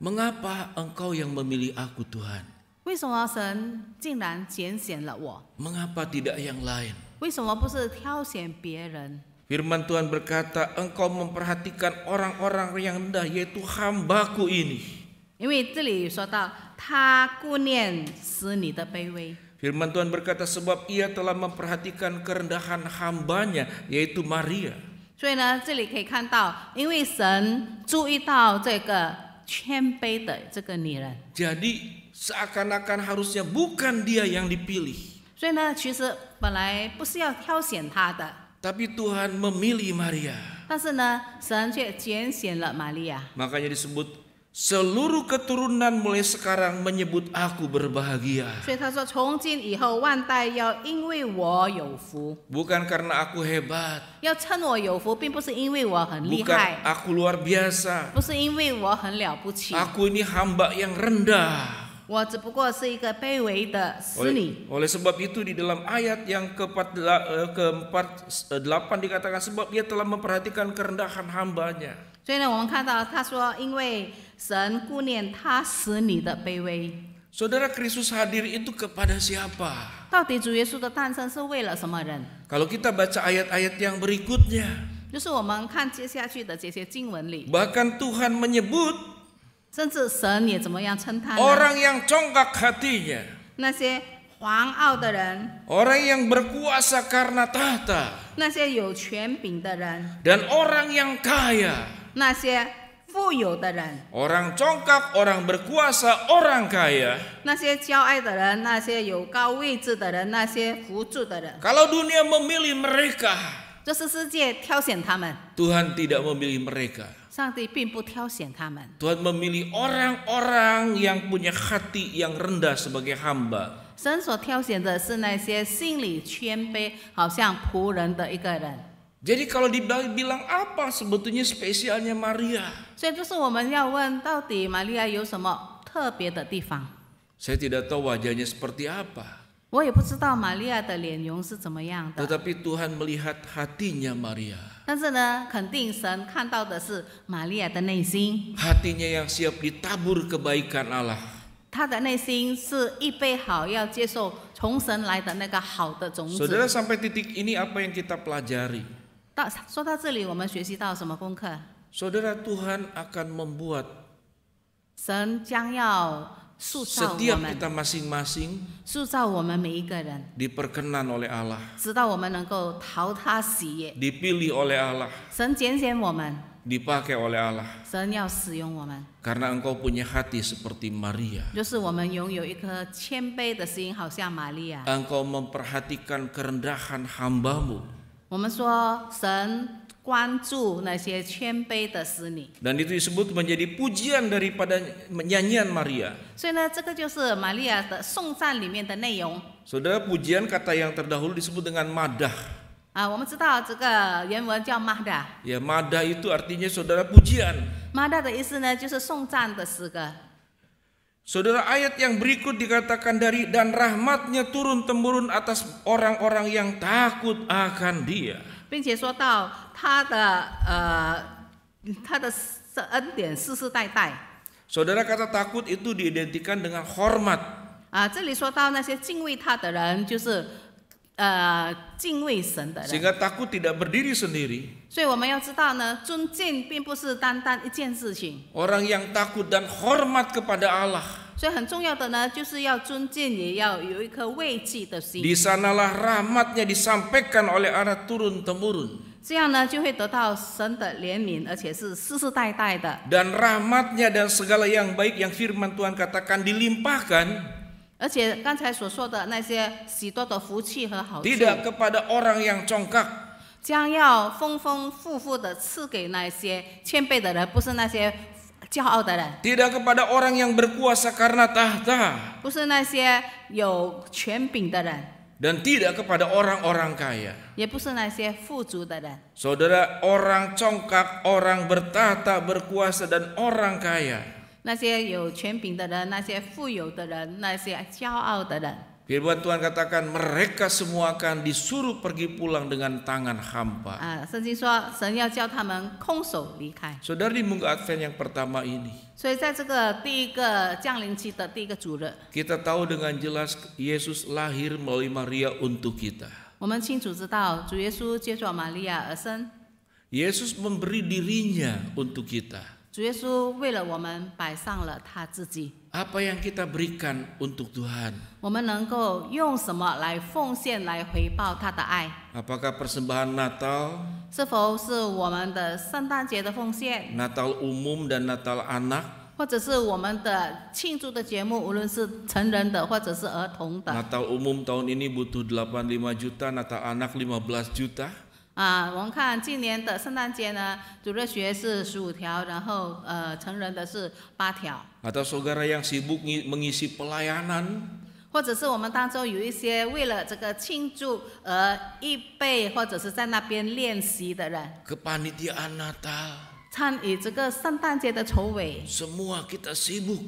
S6: mengapa engkau yang memilih aku Tuhan?
S7: 为什么神竟然拣选了我？
S6: Mengapa tidak yang lain?
S7: 为什么不是挑选别人？
S6: Firman Tuhan berkata, engkau memperhatikan orang-orang yang rendah, yaitu hambaku ini.
S7: 因为这里说到，他顾念使你的卑微。
S6: Firman Tuhan berkata, sebab ia telah memperhatikan kerendahan hambanya, yaitu Maria.
S7: 所以呢，这里可以看到，因为神注意到这个谦卑的这个女人，
S6: Jadi seakan-akan harusnya bukan dia yang dipilih.
S7: 所以呢，其实本来不是要挑选她的，
S6: Tapi Tuhan memilih Maria.
S7: 但是呢，神却拣选了玛利亚。
S6: Makanya disebut seluruh keturunan mulai sekarang menyebut aku berbahagia.
S7: 所以他说，从今以后万代要因为我有福，
S6: Bukan karena aku hebat.
S7: 要称我有福，并不是因为我很厉
S6: Bukan
S7: 害，
S6: aku luar biasa.
S7: 不是因为我很了不起，
S6: Aku ini hamba yang rendah.
S7: 我只不过是一个卑微的使女。
S6: Oleh sebab itu di dalam ayat yang ke-48 dikatakan sebab dia telah memperhatikan kerendahan hambanya.
S7: 所以呢，我们看到他说，因为神顾念他使你的卑微。
S6: Saudara, Kristus hadir itu kepada siapa?
S7: 到底主耶稣的诞生是为了什么人？
S6: Kalau kita baca ayat-ayat yang berikutnya,
S7: 就是我们看接下去的这些经文里，
S6: bahkan Tuhan menyebut
S7: 甚至神也怎么样称他呢？
S6: orang yang congkak hatinya,
S7: 那些狂傲的人，
S6: orang yang berkuasa karena tahta,
S7: 那些有权柄的人，
S6: dan orang yang kaya.
S7: 那些富有的人，
S6: Orang congkak, orang berkuasa, orang kaya.
S7: 那些骄傲的人，那些有高位置的人，那些扶助的人，
S6: Kalau dunia memilih mereka,
S7: 这是世界挑选他们，
S6: Tuhan tidak memilih mereka.
S7: 上帝并不挑选他们。
S6: Tuhan memilih orang-orang yang punya hati yang rendah sebagai hamba.
S7: 神所挑选的是那些心里谦卑，好像仆人的一个人。
S6: Jadi kalau dibilang apa sebetulnya spesialnya Maria?
S7: 所以就是我们要问，到底玛利亚有什么特别的地方？
S6: Saya tidak tahu wajahnya seperti apa.
S7: 我也不知道玛利亚的脸容是怎么样的，
S6: Tetapi Tuhan melihat hatinya Maria.
S7: 但是呢，肯定神看到的是玛利亚的内心，
S6: Hatinya yang siap ditabur kebaikan Allah.
S7: 她的内心是预备好要接受从神来的那个好的种子。
S6: Saudara, sampai titik ini apa yang kita pelajari?
S7: 说到这里，我们学习到什么功课？
S6: Saudara, Tuhan akan membuat
S7: 神将要塑造我
S6: setiap
S7: 们，
S6: kita masing-masing
S7: 塑造我们每一个人，
S6: diperkenan oleh Allah,
S7: 直到我们能够讨他喜悦。
S6: dipilih oleh Allah,
S7: 神拣选我们，
S6: dipakai oleh Allah.
S7: 神要使用我们，
S6: Karena engkau punya hati seperti Maria.
S7: 就是我们拥有一颗谦卑的心，好像玛利亚。
S6: Engkau memperhatikan kerendahan hambamu.
S7: 我们说神关注那些谦卑的使女，
S6: Dan itu disebut menjadi pujian daripada nyanyian Maria.
S7: 所以呢，这个就是玛利亚的颂赞里面的内容。
S6: Saudara, pujian kata yang terdahulu disebut dengan madah.
S7: 我们知道这个原文叫 Mahda，
S6: Ya, madah itu artinya saudara pujian.
S7: Mahda 的意思呢，就是颂赞的诗歌。
S6: Saudara, ayat yang berikut dikatakan dan rahmatnya turun temurun atas orang-orang yang takut akan Dia.
S7: 并且说到他的恩典世世代代。
S6: Saudara, kata takut itu diidentikan dengan hormat.
S7: 这里说到那些敬畏他的人，就是敬畏神的人。
S6: Sehingga takut tidak berdiri sendiri.
S7: 所以我们要知道呢，尊敬并不是单单一件事情。
S6: Orang yang takut dan hormat kepada Allah.
S7: 所以很重要的呢，就是要尊敬，也要有一颗畏惧的心。
S6: Di sanalah rahmatnya disampaikan oleh Allah turun temurun.
S7: 这样呢，就会得到神的怜悯，而且是世世代代的。
S6: Dan rahmatnya dan segala yang baik yang firman Tuhan katakan dilimpahkan.
S7: 而且刚才所说的那些许多的福气和好处，
S6: Tidak kepada orang yang congkak.
S7: 将要丰丰富富的赐给那些谦卑的人，不是那些骄傲的人，
S6: Tidak kepada orang yang berkuasa karena tahta.
S7: 不是那些有权柄的人，
S6: Dan tidak kepada orang-orang kaya.
S7: 也不是那些富足的人。
S6: Saudara, orang congkak, orang bertahta, berkuasa, dan orang kaya.
S7: 那些有权柄的人，那些富有的人，那些骄傲的人，
S6: Firman Tuhan katakan mereka semua akan disuruh pergi pulang dengan tangan hampa.
S7: 圣经说神要叫他们空手离开。
S6: Saudara, di Minggu Advent yang pertama ini,
S7: 所以在这个第一个降临期的第一个主日，
S6: kita tahu dengan jelas Yesus lahir melalui Maria untuk kita.
S7: 我们清楚知道主耶稣借着玛利亚而生，
S6: Yesus memberi dirinya untuk kita.
S7: 主耶稣为了我们摆上了他自己。
S6: Apa yang kita berikan untuk Tuhan?
S7: 我们能够用什么来奉献来回报他的爱？
S6: Apakah persembahan Natal,
S7: 是否是我们的圣诞节的奉献，
S6: Natal umum dan Natal anak,
S7: 或者是我们的庆祝的节目，无论是成人的或者是儿童的？
S6: Natal umum tahun ini butuh 85 juta, Natal anak 15 juta.
S7: 我们看今年的圣诞节呢，主日学是15条，然后成人的是8条。
S6: Atau saudara yang sibuk mengisi pelayanan,
S7: 或者是我们当中有一些为了这个庆祝而预备，或者是在那边练习的人，
S6: kepanitiaan Natal,
S7: 参与这个圣诞节的筹备，
S6: semua kita sibuk,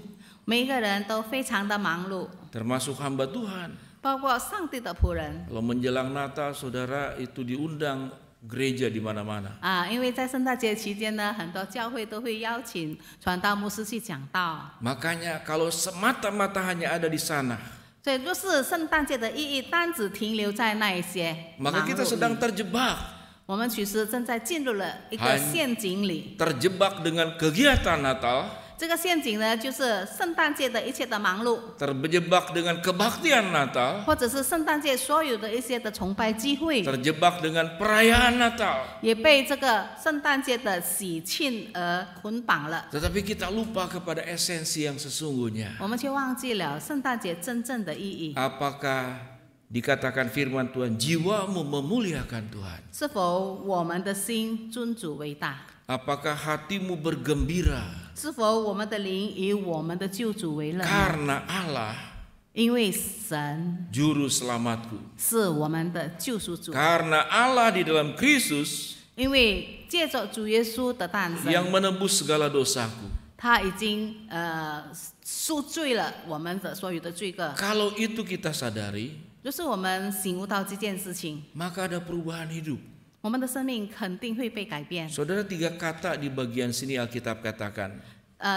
S7: 每一个人都非常的忙碌，
S6: termasuk hamba Tuhan.
S7: 包括上帝的仆人。
S6: Kalau menjelang Natal, saudara itu diundang gereja di mana-mana.
S7: 因为在圣诞节期间呢，很多教会都会邀请传道牧师去讲道。
S6: Makanya kalau semata-mata hanya ada di sana,
S7: 所以，若是圣诞节的意义单只停留在那一些
S6: maka
S7: 忙
S6: kita
S7: 碌
S6: sedang
S7: 里，
S6: terjebak.
S7: 我们其实正在进入了一个陷阱里。
S6: Terjebak dengan kegiatan Natal,
S7: 这个陷阱呢，就是圣诞节的一切的忙碌，
S6: terjebak dengan kebaktian Natal,
S7: 或者是圣诞节所有的一些的崇拜机会，
S6: terjebak dengan perayaan Natal.
S7: 也被这个圣诞节的喜庆而捆绑了。
S6: Tetapi kita lupa kepada esensi yang sesungguhnya.
S7: 我们却忘记了圣诞节真正的意义。
S6: Apakah dikatakan firman Tuhan, jiwamu memuliakan Tuhan?
S7: 是否我们的心尊主为大？
S6: Apakah hatimu bergembira?
S7: 是否我们的灵以我们的救主为乐呢？
S6: Karena Allah
S7: 因为神
S6: juru selamatku.
S7: 是我们的救赎主，
S6: Karena Allah di dalam Kristus
S7: 因为借着主耶稣的诞生，
S6: yang menebus segala dosaku.
S7: 他已经赎罪了我们的所有的罪恶。
S2: Kalau itu kita sadari,
S7: 就是我们醒悟到这件事情，
S2: maka ada perubahan hidup.
S7: 我们的生命肯定会被改变。
S2: Saudara, 3 kata di bagian sini Alkitab katakan.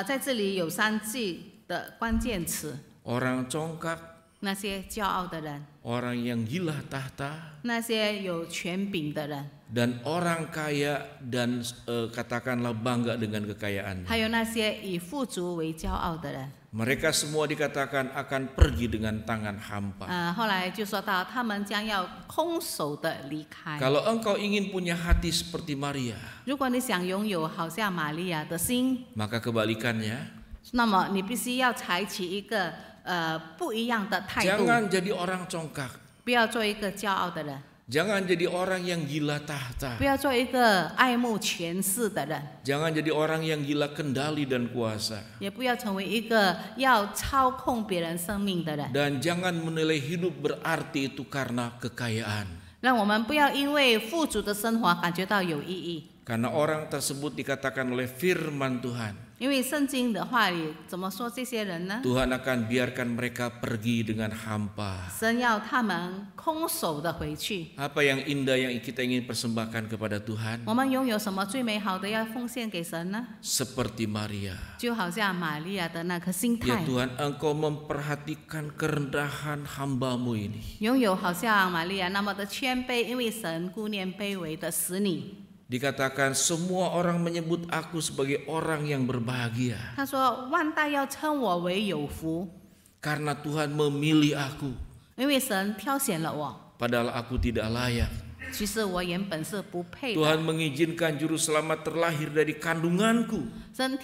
S7: 在这里有3句的关键词：
S2: Orang congkak,
S7: 那些骄傲的人，
S2: orang yang gila tahta,
S7: 那些有权柄的人，
S2: dan orang kaya dan katakanlah bangga dengan kekayaannya.
S7: 还有那些以富足为骄傲的人。
S2: Mereka semua dikatakan akan pergi dengan tangan hampa.
S7: 后来就说到，他们将要空手的离开。
S2: Kalau engkau ingin punya hati seperti Maria,
S7: 如果你想拥有好像玛利亚的心，
S2: maka kebalikannya,
S7: 那么你必须要采取一个不一样的态度，
S2: jangan jadi orang congkak.
S7: 不要做一个骄傲的人，
S2: Jangan jadi orang yang gila tahta.
S7: 不要做一个爱慕权势的人，
S2: Jangan jadi orang yang gila kendali dan kuasa.
S7: 也不要成为一个要操控别人生命的人。
S2: Dan jangan menilai hidup berarti itu karena kekayaan.
S7: 让我们不要因为富足的生活感觉到有意义，
S2: Karena orang tersebut dikatakan oleh firman Tuhan,
S7: 因为圣经的话里怎么说这些人呢？
S2: Tuhan akan biarkan mereka pergi dengan hampa.
S7: 神要他们空手的回去。
S2: Apa yang indah yang kita ingin persembahkan kepada Tuhan?
S7: 我们拥有什么最美好的要奉献给神呢？
S2: Seperti Maria.
S7: 就好像玛利亚的那颗心
S2: Ya
S7: 态，
S2: Tuhan, Engkau memperhatikan kerendahan hamba-Mu ini.
S7: 拥有好像玛利亚那么的谦卑，因为神顾念卑微的使你。
S2: Dikatakan semua orang menyebut aku sebagai orang yang berbahagia.
S7: 他说：“万代要称我为有福，
S2: Karena Tuhan memilih aku.
S7: 因为神挑选了我。
S2: Padahal aku tidak layak.
S7: 其实我原本是不配的。
S2: Tuhan mengizinkan juru selamat terlahir dari kandunganku.
S7: 神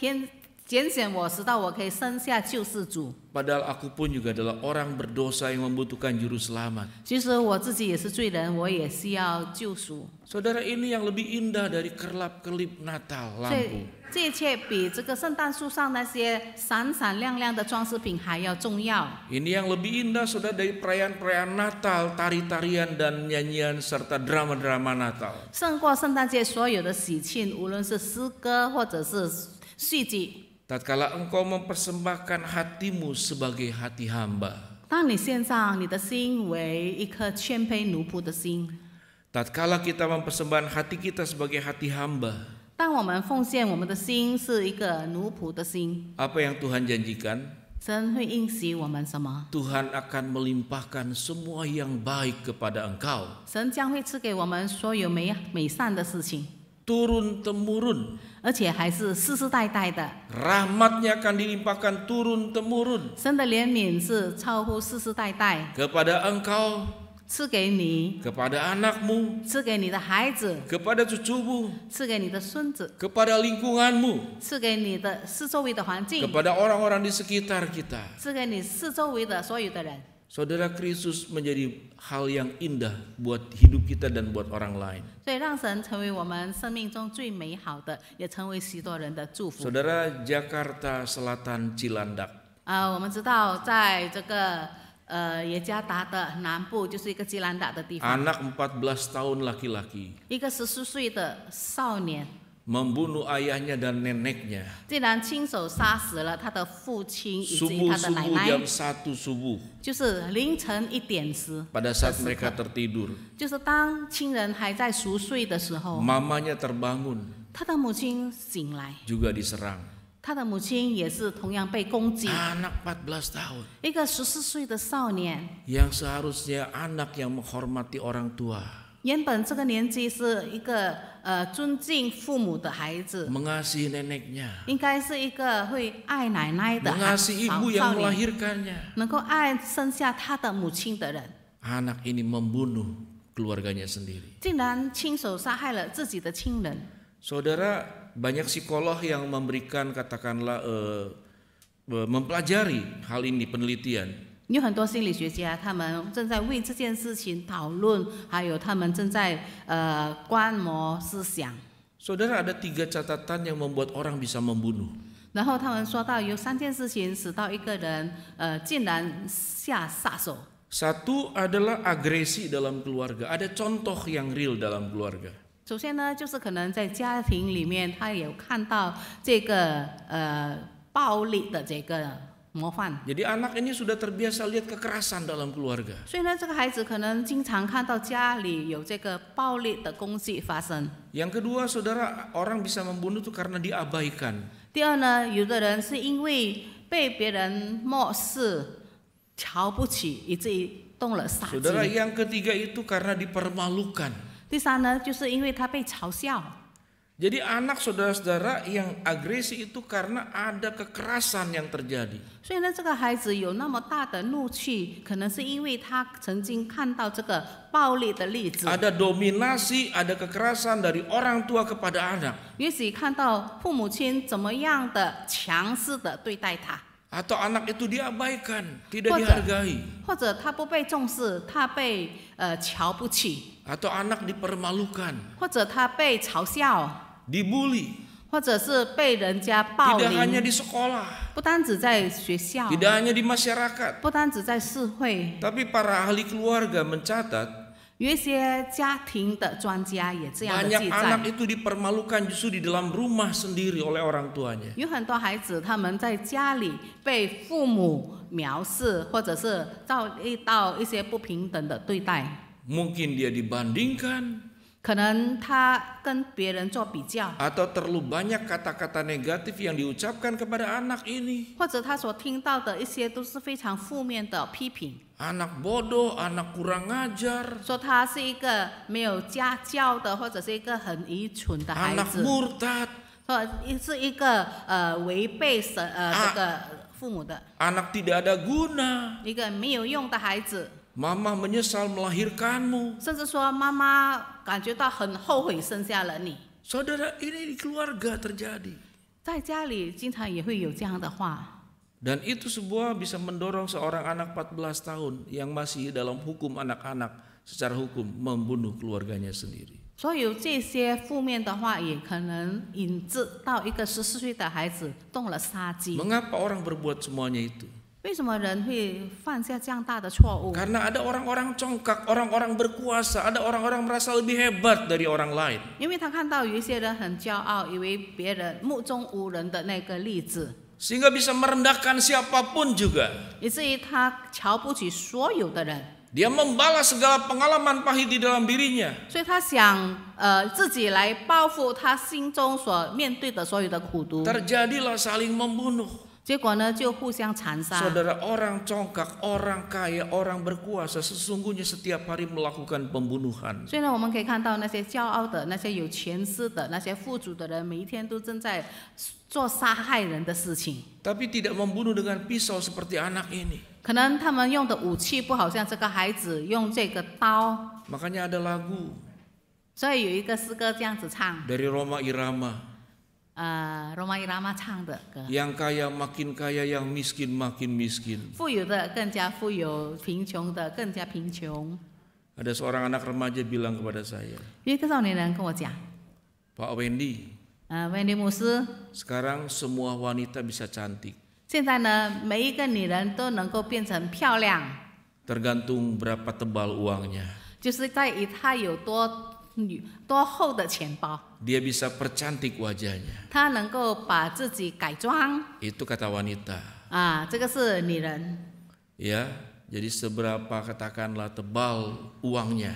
S7: 拣选我，直到我可以生下救世主。
S2: Padahal aku pun juga adalah orang berdosa yang membutuhkan juru selamat.
S7: 其实我自己也是罪人，我也需要救赎。
S2: Saudara, ini yang lebih indah dari kerlap-kelip Natal
S7: 所以
S2: lampu.
S7: 这一切比这个圣诞树上那些闪闪亮亮的装饰品还要重要。
S2: Ini yang lebih indah, saudara, dari perayaan-perayaan Natal, tari-tarian dan nyanyian serta drama-drama Natal.
S7: 胜过圣诞节所有的喜庆，无论是诗歌或者是戏剧。
S2: Tatkala engkau mempersembahkan hatimu sebagai hati hamba.
S7: 当你献上你的心为一颗谦卑奴仆的心，
S2: Tatkala kita mempersembahkan hati kita sebagai hati hamba.
S7: 当我们奉献我们的心是一个奴仆的心，
S2: Apa yang Tuhan janjikan?
S7: 神会应许我们什么？
S2: Tuhan akan melimpahkan semua yang baik kepada engkau.
S7: 神将会赐给我们所有美善的事情，
S2: Turun-temurun.
S7: 而且还是世世代代的。
S2: Rahmatnya akan dilimpahkan turun-temurun
S7: 神的怜悯是超乎世世代代，
S2: kepada engkau,
S7: 赐给你，
S2: kepada anakmu,
S7: 赐给你的孩子，
S2: kepada cucumu,
S7: 赐给你的孙子，
S2: kepada lingkunganmu,
S7: 赐给你的四周围的环境，
S2: kepada orang-orang di sekitar kita.
S7: 赐给你四周围的所有的人。
S2: Saudara, Kristus menjadi hal yang indah buat hidup kita dan buat orang lain.
S7: 所以让神成为我们生命中最美好的，也成为许多人的祝福。
S2: Saudara, Jakarta Selatan Cilandak.
S7: 我们知道在这个耶加达的南部就是一个基兰达的地方，
S2: Anak 14 tahun laki-laki
S7: 一个14岁的少年
S2: membunuh ayahnya dan neneknya.
S7: 竟然亲手杀死了他的父亲以及他的奶
S2: Subuh-subuh
S7: 奶，
S2: jam 1 subuh
S7: 就是凌晨1点时，
S2: pada saat mereka tertidur.
S7: 就是当亲人还在熟睡的时候，
S2: Mamanya terbangun
S7: 他的母亲醒来，
S2: juga diserang.
S7: 他的母亲也是同样被攻击。
S2: Anak 14 tahun
S7: 一个14岁的少年，
S2: yang seharusnya anak yang menghormati orang tua,
S7: 原本这个年纪是一个尊敬父母的孩子，
S2: mengasihi neneknya,
S7: 应该是一个会爱奶奶的
S2: mengasihi ibu
S7: 少
S2: yang
S7: 年，
S2: melahirkannya.
S7: 能够爱生下他的母亲的人，
S2: Anak ini membunuh keluarganya sendiri.
S7: 竟然亲手杀害了自己的亲人。
S2: Saudara, banyak psikolog yang memberikan katakanlah mempelajari hal ini penelitian.
S7: 有很多心理学家，他们正在为这件事情讨论，还有他们正在观摩思想。
S2: Saudara, ada 3 catatan yang membuat orang bisa membunuh.
S7: 然后他们说到有3件事情使到一个人竟然下杀手。
S2: Satu adalah agresi dalam keluarga. Ada contoh yang real dalam keluarga.
S7: 首先呢，就是可能在家庭里面，他有看到这个暴力的这个模范。
S2: Jadi anak ini sudah terbiasa lihat kekerasan dalam keluarga.
S7: 所以呢，这个孩子可能经常看到家里有这个暴力的攻击发生。
S2: Yang kedua, saudara, orang bisa membunuh itu karena diabaikan.
S7: 第二呢，有的人是因为被别人漠视、瞧不起，以至于动了杀
S2: Saudara,
S7: 机。
S2: yang ketiga itu karena dipermalukan.
S7: 第三呢，就是因为他被嘲笑。
S2: Jadi anak saudara-saudara yang agresi itu karena ada kekerasan yang terjadi.
S7: 所以呢，这个孩子有那么大的怒气，可能是因为他曾经看到这个暴力的例子，
S2: Ada dominasi, ada kekerasan dari orang tua kepada anak.
S7: 也许看到父母亲怎么样的强势的对待他，
S2: Atau anak itu diabaikan, tidak dihargai.
S7: 或者他不被重视，他被瞧不起，
S2: Atau anak dipermalukan,
S7: 或者他被嘲笑，
S2: dibully.
S7: 或者是被人家霸
S2: Tidak hanya
S7: 凌，
S2: di sekolah,
S7: 不单只在学校，
S2: tidak hanya di masyarakat.
S7: 不单只在社会，
S2: Tapi para ahli keluarga mencatat
S7: 有一些家庭的专家也这样的
S2: banyak
S7: 记
S2: anak
S7: 载。
S2: itu dipermalukan justru di dalam rumah sendiri oleh orang tuanya.
S7: 有很多孩子他们在家里被父母藐视，或者是遭遇到一些不平等的对待，
S2: Mungkin dia dibandingkan
S7: 可能他跟别人做比较，
S2: atau terlalu banyak kata-kata negatif yang diucapkan kepada anak ini.
S7: 或者他所听到的一些都是非常负面的批评，
S2: Anak bodoh, anak kurang ajar,
S7: 说他是一个没有家教的，或者是一个很愚蠢的孩
S2: anak
S7: 子，
S2: murtad,
S7: 说是一个违背神这个父母的
S2: anak tidak ada guna.
S7: 一个没有用的孩子。
S2: Mama menyesal melahirkanmu.
S7: 甚至说妈妈感觉到很后悔生下了你，
S2: Saudara, ini di keluarga terjadi.
S7: 在家里经常也会有这样的话，
S2: Dan itu sebuah bisa mendorong seorang anak 14 tahun yang masih dalam hukum anak-anak secara hukum membunuh keluarganya sendiri.
S7: 所以有这些负面的话，也可能引致到一个14岁的孩子动了杀机。
S2: Mengapa orang berbuat semuanya itu?
S7: 为什么人会犯下这样大的错误？
S2: Karena ada orang-orang congkak, orang-orang berkuasa, ada orang-orang merasa lebih hebat dari orang lain.
S7: 因为他看到有一些人很骄傲，以为别人目中无人的那个例子，
S2: Sehingga bisa merendahkan siapapun juga.
S7: 以至于他瞧不起所有的人，
S2: Dia membalas segala pengalaman pahit di dalam dirinya.
S7: 所以他想自己来报复他心中所面对的所有的苦毒。
S2: Terjadilah saling membunuh.
S7: 结果呢，就互相残杀。
S2: Saudara, orang congkak, orang kaya, orang berkuasa sesungguhnya setiap hari melakukan pembunuhan.
S7: 所以呢，我们可以看到那些骄傲的、那些有权势的、那些富足的人，每一天都正在做杀害人的事情。
S2: Tapi tidak membunuh dengan pisau seperti anak ini.
S7: 可能他们用的武器不好像这个孩子用这个刀，
S2: Makanya ada lagu
S7: 所以有一个诗歌这样子唱，
S2: dari Roma Irama.
S7: Roma Irama 唱的歌。
S2: Yang kaya makin kaya, yang miskin makin miskin.
S7: 富有的更加富有，贫穷的更加贫穷。
S2: Ada seorang anak remaja bilang kepada saya,
S7: 有一个少年人跟我讲，
S2: Pak Wendy,
S7: 温迪牧师，
S2: sekarang semua wanita bisa cantik.
S7: 现在呢，每一个女人都能够变成漂亮，
S2: Tergantung berapa tebal uangnya.
S7: 就是在于她有多厚的钱包，
S2: Dia bisa percantik wajahnya.
S7: 她能够把自己改装
S2: Itu kata wanita.
S7: 这个是女人。
S2: Ya, jadi seberapa katakanlah tebal uangnya.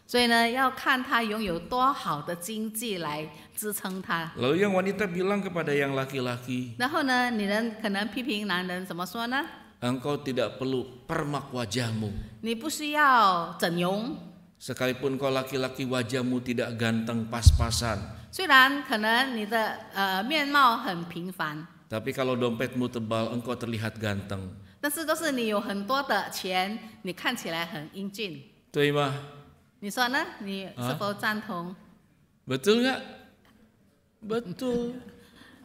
S7: 所以呢，要看她拥有多好的经济来支撑她。
S2: Lalu yang wanita bilang kepada yang laki-laki,
S7: 然后呢，女人可能批评男人怎么说呢？
S2: engkau tidak perlu permak wajahmu.
S7: 你不需要整容，
S2: Sekalipun kau laki-laki wajahmu tidak ganteng pas-pasan.
S7: 虽然可能你的面貌很平凡，
S2: Tapi kalau dompetmu tebal, engkau terlihat ganteng.
S7: 但是都是你有很多的钱，你看起来很英俊。
S2: Tuh Ima,
S7: 你说呢？你是否赞同？
S2: betul nggak? Betul.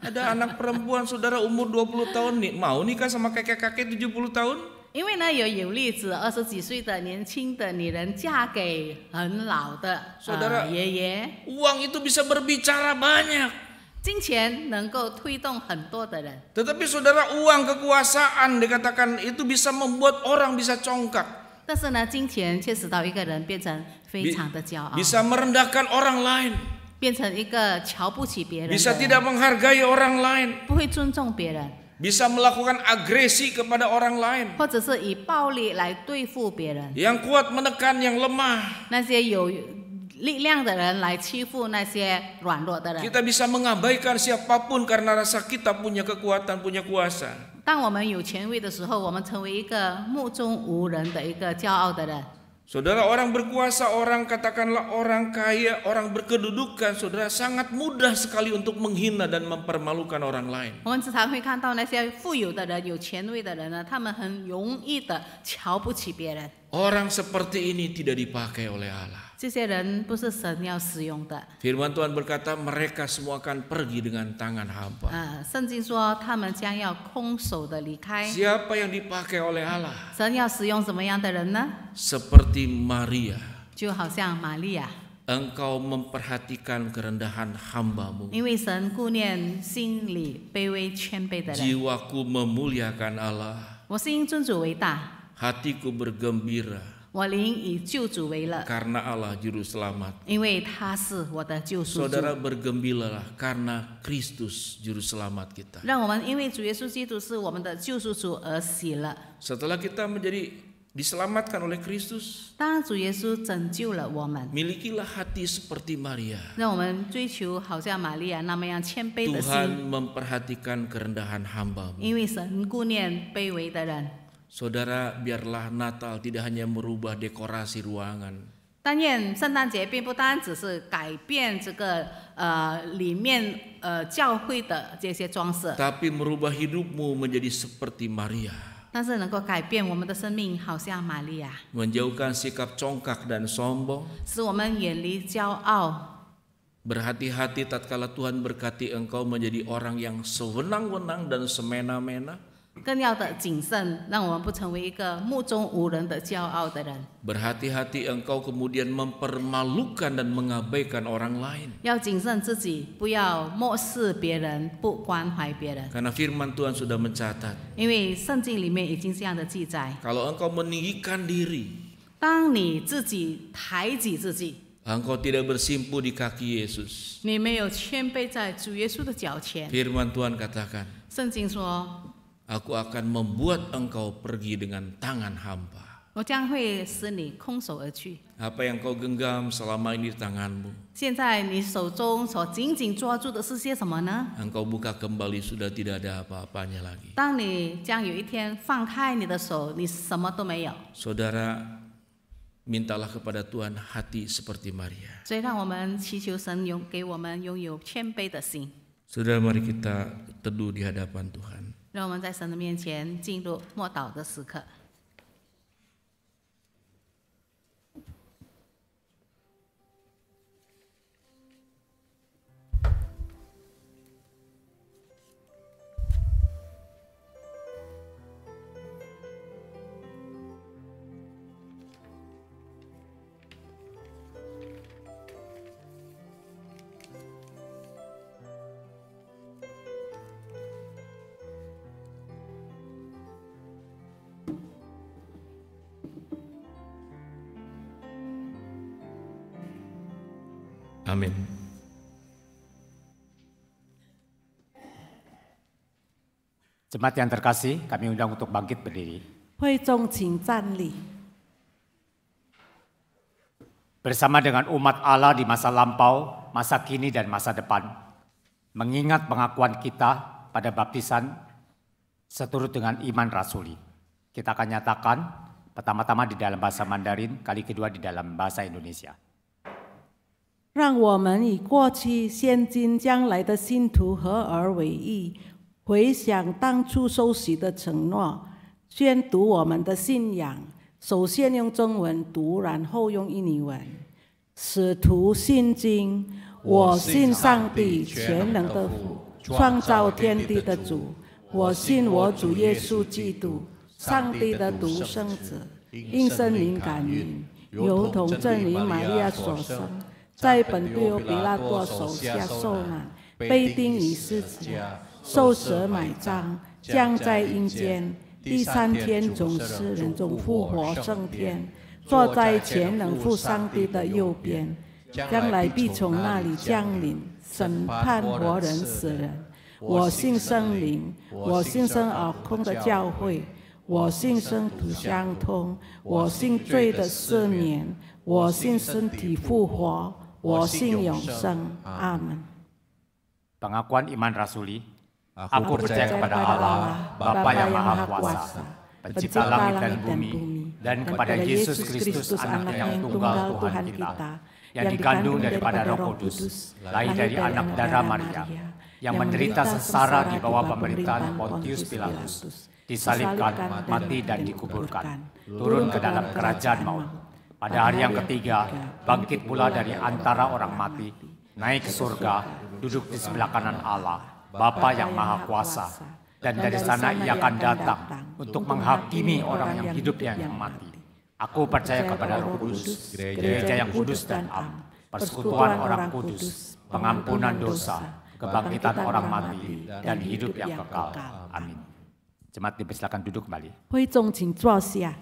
S2: Ada anak perempuan saudara umur 20 tahun nih, mau nikah sama kakek-kakek 70 tahun?
S7: 因为呢，有例子，20几岁的年轻的女人嫁给很老的爷爷。
S2: Uang itu bisa berbicara banyak.
S7: 金钱能够推动很多的人，
S2: Tetapi saudara, uang kekuasaan dikatakan itu bisa membuat orang bisa congkak.
S7: 但是呢，金钱却使到一个人变成非常的骄傲，
S2: Bisa merendahkan orang lain.
S7: 变成一个瞧不起别人的
S6: bisa
S7: 人，
S6: tidak menghargai orang lain,
S7: 不会尊重别人，
S6: bisa melakukan agresi kepada orang lain,
S7: 或者是以暴力来对付别人。
S6: yang kuat menekan yang lemah.
S7: 那些有力量的人来欺负那些软弱的人。
S6: Kita bisa mengabaikan siapapun karena rasa kita punya kekuatan, punya kuasa.
S7: 当我们有权威的时候，我们成为一个目中无人的一个骄傲的人。
S6: Saudara, orang berkuasa, orang katakanlah orang kaya, orang berkedudukan, saudara, sangat mudah sekali untuk menghina dan mempermalukan orang lain.
S7: 我们时常会看到那些富有的人、有权威的人呢，他们很容易的瞧不起别人。
S6: Orang seperti ini tidak dipakai oleh Allah.
S7: 这些人不是神要使用的。
S6: Firman Tuhan berkata mereka semua akan pergi dengan tangan hampa.
S7: 圣经说他们将要空手的离开。
S6: Siapa yang dipakai oleh Allah?
S7: 神要使用什么样的人呢？
S6: Seperti Maria.
S7: 就好像玛利亚，
S6: Engkau memperhatikan kerendahan hambamu.
S7: 因为神顾念心里卑微谦卑的人。
S6: Jiwaku memuliakan Allah.
S7: 我心尊主为大，
S6: Hatiku bergembira
S7: 我灵以救主为乐，
S6: karena Allah juru selamat.
S7: 因为他是我的救赎主。
S6: Saudara bergembiralah karena Kristus juru selamat kita.
S7: 让我们因为主耶稣基督是我们的救赎主而喜乐。
S6: Setelah kita menjadi diselamatkan oleh Kristus,
S7: 当主耶稣拯救了我们，
S6: milikilah hati seperti Maria.
S7: 让我们追求好像玛利亚那么样谦卑的
S6: Tuhan
S7: 心，
S6: memperhatikan kerendahan hambamu.
S7: 因为神顾念卑微的人。
S6: Saudara, biarlah Natal tidak hanya merubah dekorasi ruangan,
S7: 但愿圣诞节并不单只是改变这个里面教会的这些装饰，
S6: tapi merubah hidupmu menjadi seperti Maria.
S7: 但是能够改变我们的生命，好像玛利亚，
S6: Menjauhkan sikap congkak dan sombong.
S7: 使我们远离骄傲。
S6: Berhati-hati tatkala Tuhan berkati engkau menjadi orang yang sewenang-wenang dan semena-mena.
S7: 更要的谨慎，让我们不成为一个目中无人的骄傲的人。
S6: Berhati-hati engkau kemudian mempermalukan dan mengabaikan orang lain.
S7: 要谨慎自己，不要漠视别人，不关怀别人。
S6: Karena firman Tuhan sudah mencatat,
S7: 因为圣经里面已经这样的记载：
S6: kalau engkau meninggikan diri,
S7: 当你自己抬举自己，
S6: engkau tidak bersimpu di kaki Yesus.
S7: 你没有谦卑在主耶稣的脚前。
S6: Firman Tuhan katakan,
S7: 圣经说。
S6: Aku akan membuat engkau pergi dengan tangan hampa.
S7: 我将会使你空手而去。
S6: Apa yang kau genggam selama ini di tanganmu,
S7: 现在你手中所紧紧抓住的是些什么呢？
S6: engkau buka kembali sudah tidak ada apa-apanya lagi.
S7: 当你将有一天放开你的手，你什么都没有。
S6: Saudara, mintalah kepada Tuhan hati seperti Maria.
S7: 所以，让我们祈求神给我们拥有谦卑的心。
S6: Saudara, mari kita teduh di hadapan Tuhan.
S7: 让我们在神的面前进入默祷的时刻。
S6: Amin.
S3: Jemaat yang terkasih, kami undang untuk bangkit berdiri.
S4: 会众请站立。
S3: Bersama dengan umat Allah di masa lampau, masa kini dan masa depan. Mengingat pengakuan kita pada baptisan seturut dengan iman rasuli. Kita akan nyatakan pertama-tama di dalam bahasa Mandarin, kali kedua di dalam bahasa Indonesia.
S4: 让我们以过去、现今、将来的信徒合而为一，回想当初受洗的承诺，宣读我们的信仰。首先用中文读，然后用印尼文。使徒信经，我信上帝全能的父，创造天地的主。我信我主耶稣基督，上帝的独生子，因圣灵感孕，由童真理玛利亚所生。 在本丢比拉多手下受难，被钉于十字架，受死埋葬，降在阴间，第三天从死人中复活升天，坐在全能父上帝的右边，将来必从那里降临，审判活人死人。我信圣灵，我信生而空的教会，我信生徒相通，我信罪的赦免，我信身体复活，我信永生。阿门。
S3: Pengakuan iman rasuli. Aku percaya kepada Allah, Bapa yang Maha Kuasa, Pencipta langit dan bumi, dan kepada Yesus Kristus, Anak yang tunggal Tuhan kita, yang dikandung daripada Roh Kudus, lahir dari anak darah Maria, yang menderita sengsara di bawah pemerintahan Pontius Pilatus, disalibkan, mati dan dikuburkan, turun ke dalam kerajaan maut. Pada hari yang ketiga, bangkit pula dari antara orang mati, naik ke surga, duduk di sebelah kanan Allah, Bapa yang Maha Kuasa, dan dari sana Ia akan datang untuk menghakimi orang yang hidup dan yang mati. Aku percaya kepada Roh Kudus, gereja yang kudus dan am, persekutuan orang kudus, pengampunan dosa, kebangkitan orang mati, dan hidup yang kekal. Amin. Jemaat dipersilakan duduk kembali.
S4: 会众请坐下。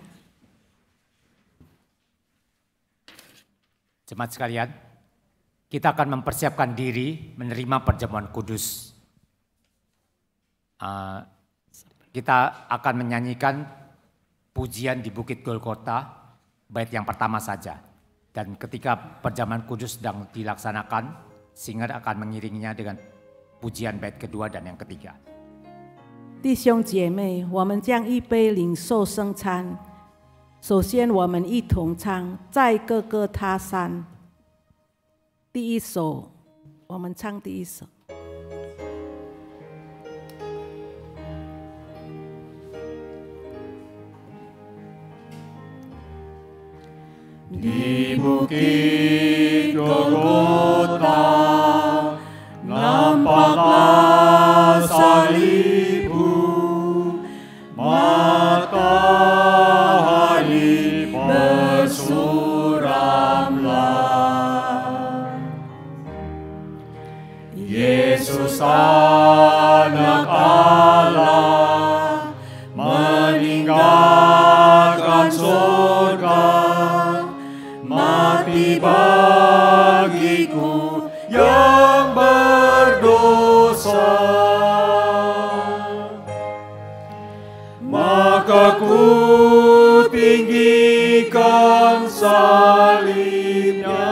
S3: Jemaat sekalian, kita akan mempersiapkan diri menerima perjamuan kudus. Kita akan menyanyikan pujian di Bukit Golgota, bait yang pertama saja. Dan ketika perjamuan kudus sedang dilaksanakan, singer akan mengiringinya dengan pujian bait kedua dan yang ketiga.
S4: 弟兄姐妹，我们将一杯领受圣餐。首先，我们一同唱在各个他山。第一首，我们唱第一首。
S2: Di Bukit Golgota nampaklah salibmu, matahari bersuramlah. Yesus Anak Allah meninggalkan surga, mati bagiku yang berdosa. Maka ku tinggikan salibnya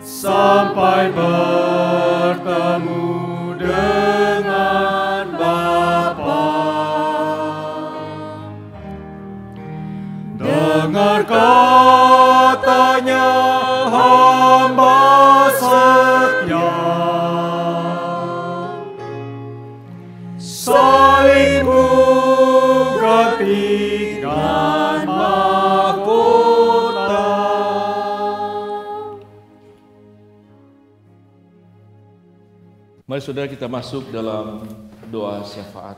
S2: sampai bertemu dengan Bapa. Dengar katanya hamba setia, salibmu gantikan mahkota.
S6: Mari saudara kita masuk dalam doa syafaat.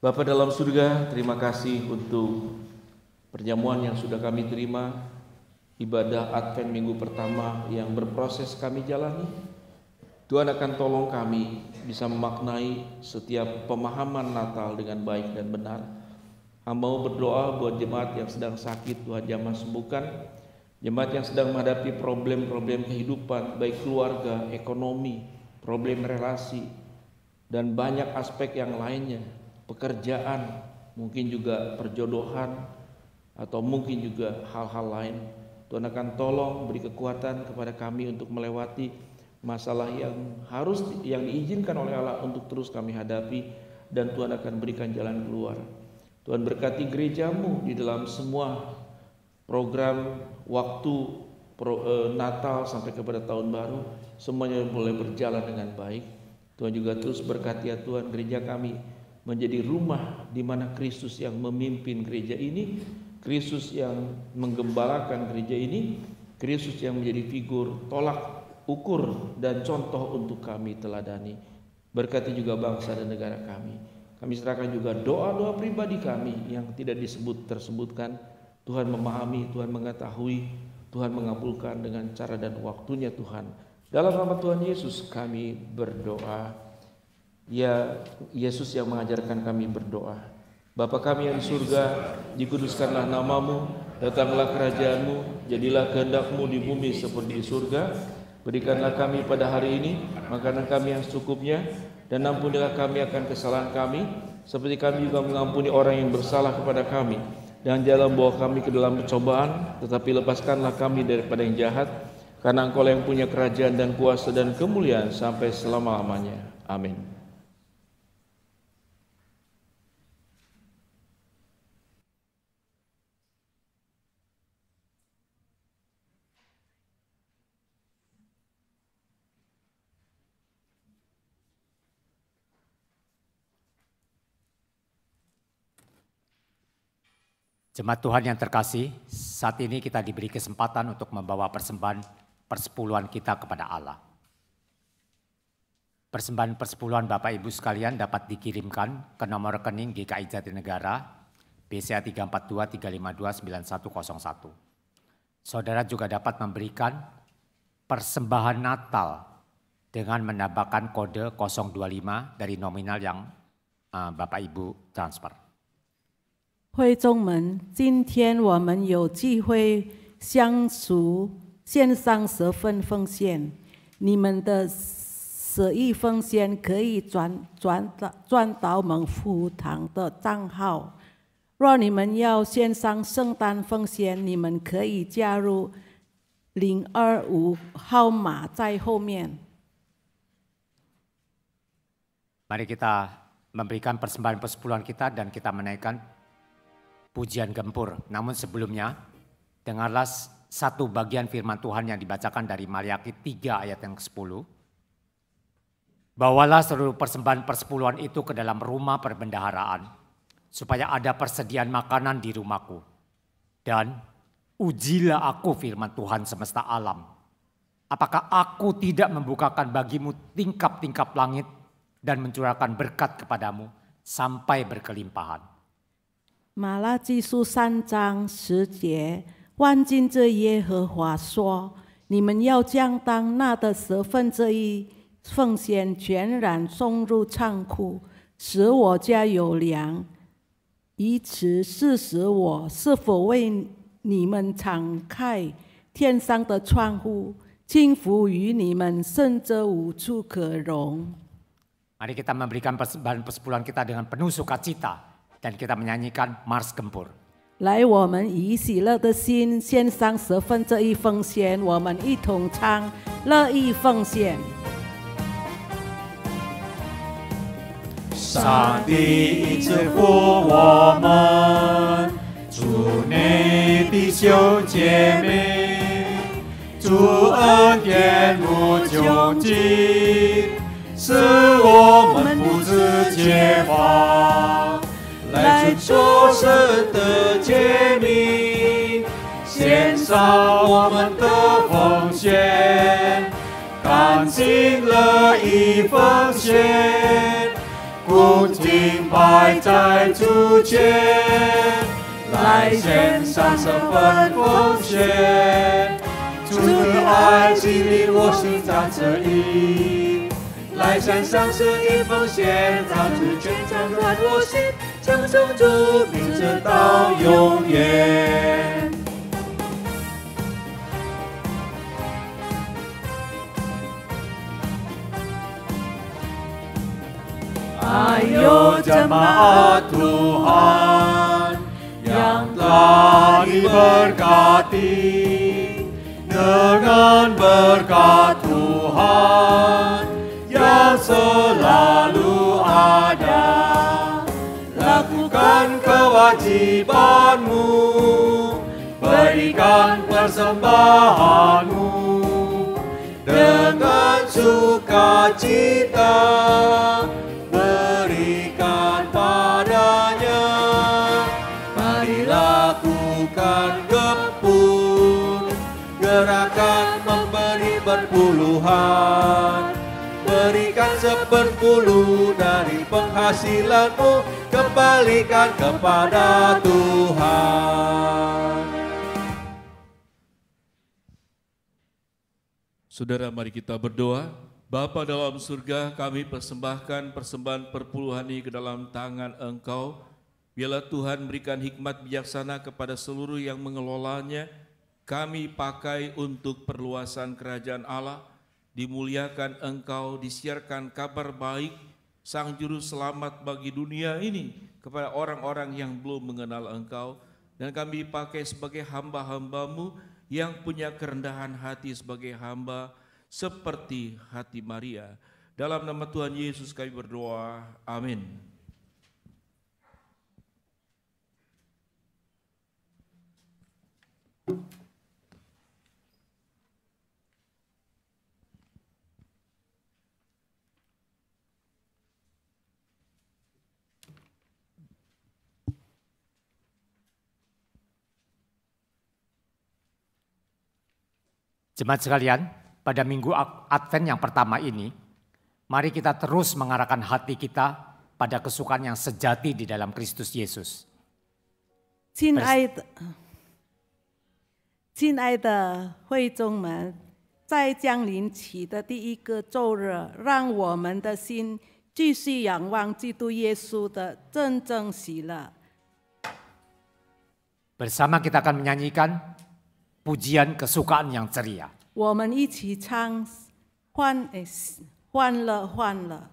S6: Bapa dalam surga, terima kasih untuk perjamuan yang sudah kami terima, ibadah Advent minggu pertama yang berproses kami jalani. Tuhan akan tolong kami bisa memaknai setiap pemahaman Natal dengan baik dan benar. Hamba mau berdoa buat jemaat yang sedang sakit, Tuhan jamah sembuhkan. Jemaat yang sedang menghadapi problem-problem kehidupan, baik keluarga, ekonomi, problem relasi, dan banyak aspek yang lainnya. Pekerjaan, mungkin juga perjodohan, atau mungkin juga hal-hal lain. Tuhan akan tolong beri kekuatan kepada kami untuk melewati masalah yang diizinkan oleh Allah untuk terus kami hadapi, dan Tuhan akan berikan jalan keluar. Tuhan berkati gerejamu di dalam semua program waktu Natal sampai kepada tahun baru, semuanya boleh berjalan dengan baik. Tuhan juga terus berkati ya Tuhan gereja kami menjadi rumah di mana Kristus yang memimpin gereja ini, Kristus yang menggembalakan gereja ini, Kristus yang menjadi figur tolak ukur dan contoh untuk kami teladani. Berkati juga bangsa dan negara kami. Kami serahkan juga doa-doa pribadi kami yang tidak tersebutkan. Tuhan memahami, Tuhan mengetahui, Tuhan mengabulkan dengan cara dan waktunya Tuhan. Dalam nama Tuhan Yesus kami berdoa. Ya Yesus yang mengajarkan kami berdoa.
S8: Bapa kami yang di surga, dikuduskanlah namamu, datanglah kerajaanmu, jadilah kehendak-mu di bumi seperti di surga. Berikanlah kami pada hari ini makanan kami yang secukupnya, dan ampunilah kami akan kesalahan kami, seperti kami juga mengampuni orang yang bersalah kepada kami. Dan jangan bawa kami ke dalam pencobaan, tetapi lepaskanlah kami daripada yang jahat, karena Engkau yang punya kerajaan dan kuasa dan kemuliaan sampai selama-lamanya. Amin.
S3: Jemaat Tuhan yang terkasih, saat ini kita diberi kesempatan untuk membawa persembahan persepuluhan kita kepada Allah. Persembahan persepuluhan Bapak Ibu sekalian dapat dikirimkan ke nomor rekening GKI Jatinegara BCA 342-352-9101. Saudara juga dapat memberikan persembahan Natal dengan menambahkan kode 025 dari nominal yang Bapak Ibu transfer.
S4: 会众们，今天我们有机会相属线上10份奉献，你们的10亿奉献可以转到蒙福堂的账号。若你们要线上圣诞奉献，你们可以加入025号码在后面。
S3: Mari kita memberikan persembahan persepuluhan kita dan kita menaikkan pujian gempur. Namun sebelumnya, dengarlah satu bagian firman Tuhan yang dibacakan dari Maliaki 3 ayat yang ke-10. Bawalah seluruh persembahan persepuluhan itu ke dalam rumah perbendaharaan, supaya ada persediaan makanan di rumahku. Dan ujilah aku firman Tuhan semesta alam. Apakah aku tidak membukakan bagimu tingkap-tingkap langit dan mencurahkan berkat kepadamu sampai berkelimpahan.
S4: 马拉基书3章10节，万军之耶和华说：“你们要将当纳的1/10奉献全然送入仓库，使我家有粮。以此试试我是否为你们敞开天上的窗户，倾福于你们，甚至无处可容。”
S3: Mari kita memberikan persembahan persepuluhan kita dengan penuh sukacita. Dan kita menyanyikan Mars Gempur.
S4: 来，我们以喜乐的心献上1/10奉献，我们一同唱乐意奉献。
S2: 上帝一直扶我们，主内弟兄姐妹，主恩典无穷尽，使我们不知解放。 来做神的诫命，献上我们的奉献，干净乐意奉献，不停摆在主前，来献上这份奉献。主的爱激励我心在这里，来献上这一奉献，让主全掌管我心。 称颂主名直到永远。Ayo jemaat Tuhan yang telah diberkati dengan berkat Tuhan yang selalu ada. Lakukan kewajibanmu, berikan persembahanmu dengan sukacita, berikan padanya. Mari lakukan gempur, gerakan memberi berpuluhan. Berikan 1/10 dari penghasilanmu, kembalikan kepada Tuhan.
S6: Saudara, mari kita berdoa. Bapa dalam surga, kami persembahkan persembahan perpuluhan ini ke dalam tangan Engkau.
S8: Biarlah Tuhan berikan hikmat bijaksana kepada seluruh yang mengelolanya. Kami pakai untuk perluasan kerajaan Allah, dimuliakan Engkau, disiarkan kabar baik, Sang Juru Selamat bagi dunia ini kepada orang-orang yang belum mengenal Engkau. Dan kami pakai sebagai hamba-hambamu yang punya kerendahan hati sebagai hamba seperti hati Maria. Dalam nama Tuhan Yesus kami berdoa, amin.
S3: Jemaat sekalian, pada minggu Advent yang pertama ini, mari kita terus mengarahkan hati kita pada kesukaan yang sejati di dalam Kristus Yesus.
S4: 亲爱的会众们，在降临期的第一个周日，让我们的心继续仰望基督耶稣的真正喜乐。
S3: Bersama kita akan menyanyikan pujian kesukaan yang ceria.
S4: 我们一起唱欢乐欢乐。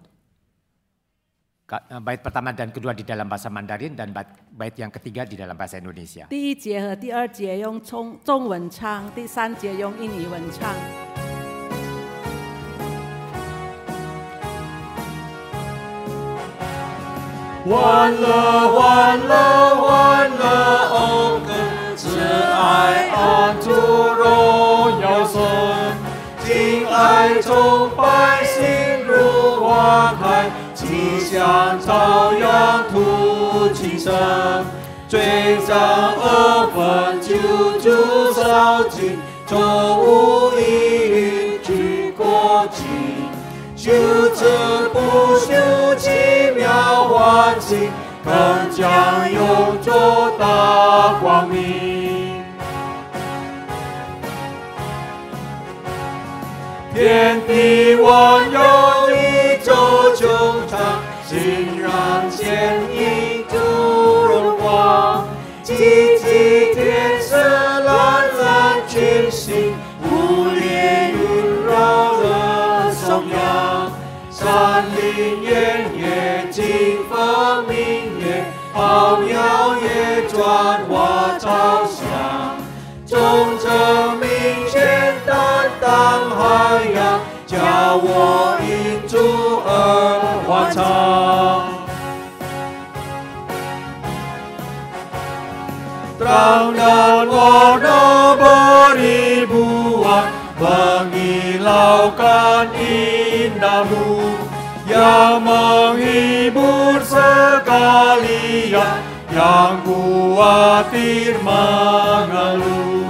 S3: Bait pertama dan kedua di dalam bahasa Mandarin dan bait yang ketiga di dalam bahasa Indonesia.
S4: 第一节和第二节用中文唱，第三节用印尼文唱。
S2: 欢乐，欢乐，欢乐，哦，更慈爱安主荣耀神，敬爱众百姓如花开，气象朝阳吐气声，罪障恶分救主烧尽，众无一语去过境。 修持不朽奇妙欢喜，更将永作大光明。天地万有宇宙穹苍，欣然牵引主荣光。积极天色蓝蓝群星，无列云绕人颂扬。 山林烟叶，金风明月，浩渺也转化朝霞。众生明显担当海洋，叫我因主而欢唱。当然我那beribuan menghilaukan indahmu yang menghibur sekalian yang khawatir mengeluh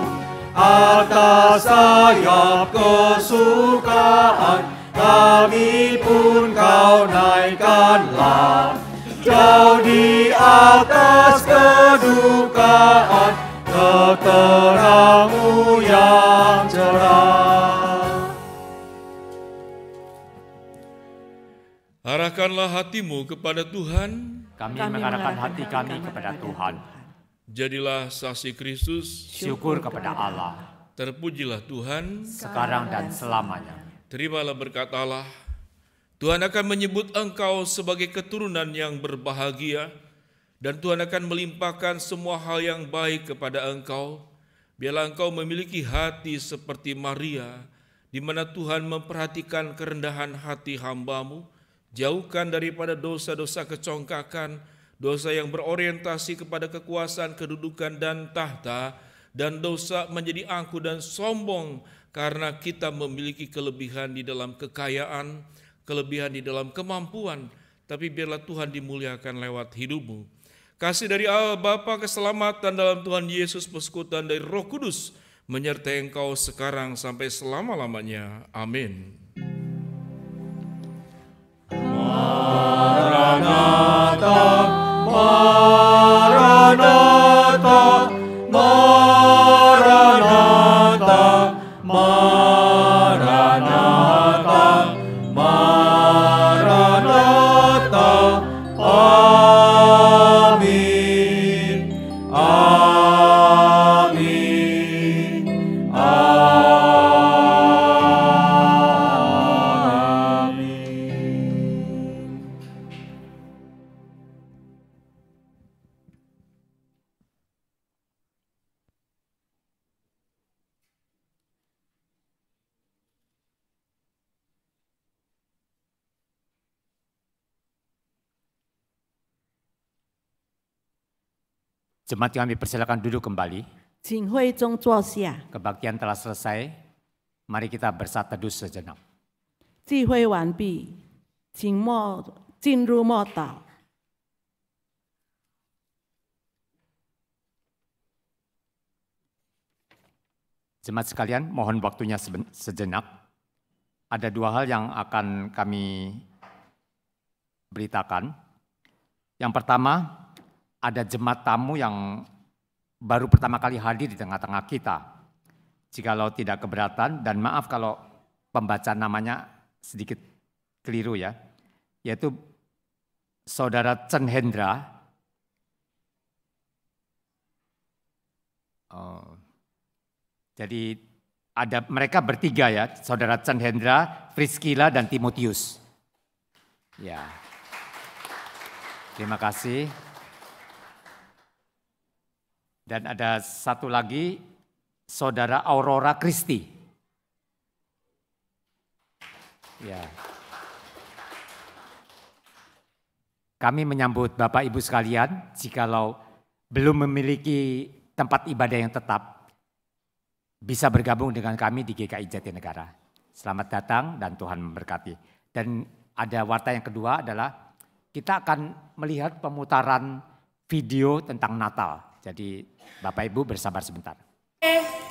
S2: atas sayap kesukaan kami pun kau naikkanlah jauh di atas kedukaan keterangmu yang cerah.
S6: Arahkanlah hatimu kepada Tuhan.
S3: Kami mengarahkan hati kami kepada Tuhan.
S6: Jadilah saksi Kristus.
S3: Syukur kepada Allah.
S6: Terpujilah Tuhan.
S3: Sekarang dan selamanya.
S6: Terimalah berkat Allah. Tuhan akan menyebut engkau sebagai keturunan yang berbahagia. Dan Tuhan akan melimpahkan semua hal yang baik kepada engkau. Biarlah engkau memiliki hati seperti Maria, di mana Tuhan memperhatikan kerendahan hati hamba-Mu. Jauhkan daripada dosa-dosa kecongkakan, dosa yang berorientasi kepada kekuasaan, kedudukan, dan tahta, dan dosa menjadi angkuh dan sombong karena kita memiliki kelebihan di dalam kekayaan, kelebihan di dalam kemampuan, tapi biarlah Tuhan dimuliakan lewat hidupmu. Kasih dari Allah Bapa, keselamatan dalam Tuhan Yesus, persekutuan dari Roh Kudus, menyertai engkau sekarang sampai selama-lamanya. Amin.
S2: Maranatha, Maranatha, Maranatha, Maranatha, Maranatha, Amin. Amin.
S3: Jemaat kami persilakan duduk kembali.
S4: 请会中坐下，
S3: Kebaktian telah selesai. Mari kita bersatu teduh sejenak.
S4: 聚会完毕，请进入默祷。
S3: Jemaat sekalian, mohon waktunya sejenak. Ada dua hal yang akan kami beritakan. Yang pertama, ada jemaat tamu yang baru pertama kali hadir di tengah-tengah kita. Jikalau tidak keberatan, dan maaf kalau pembacaan namanya sedikit keliru ya, yaitu Saudara Chen Hendra. Jadi ada mereka bertiga ya, Saudara Chen Hendra, Friskila, dan Timotius. Ya, terima kasih. Dan ada satu lagi, Saudara Aurora Kristi. Ya. Kami menyambut Bapak Ibu sekalian, jikalau belum memiliki tempat ibadah yang tetap, bisa bergabung dengan kami di GKI Jatinegara. Selamat datang dan Tuhan memberkati. Dan ada warta yang kedua adalah kita akan melihat pemutaran video tentang Natal. Jadi Bapak Ibu bersabar sebentar.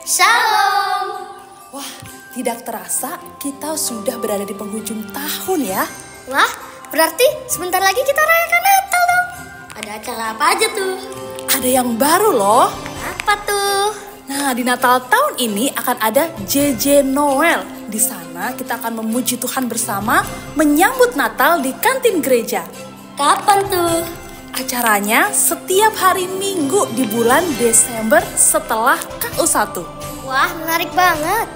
S9: Shalom. Wah, tidak terasa kita sudah berada di penghujung tahun ya. Wah, berarti sebentar lagi kita rayakan Natal dong. Ada acara apa aja tuh? Ada yang baru loh. Apa tuh? Nah, di Natal tahun ini akan ada JJ Noel. Di sana kita akan memuji Tuhan bersama menyambut Natal di kantin gereja. Kapan tuh? Acaranya setiap hari Minggu di bulan Desember setelah KU1. Wah, menarik banget.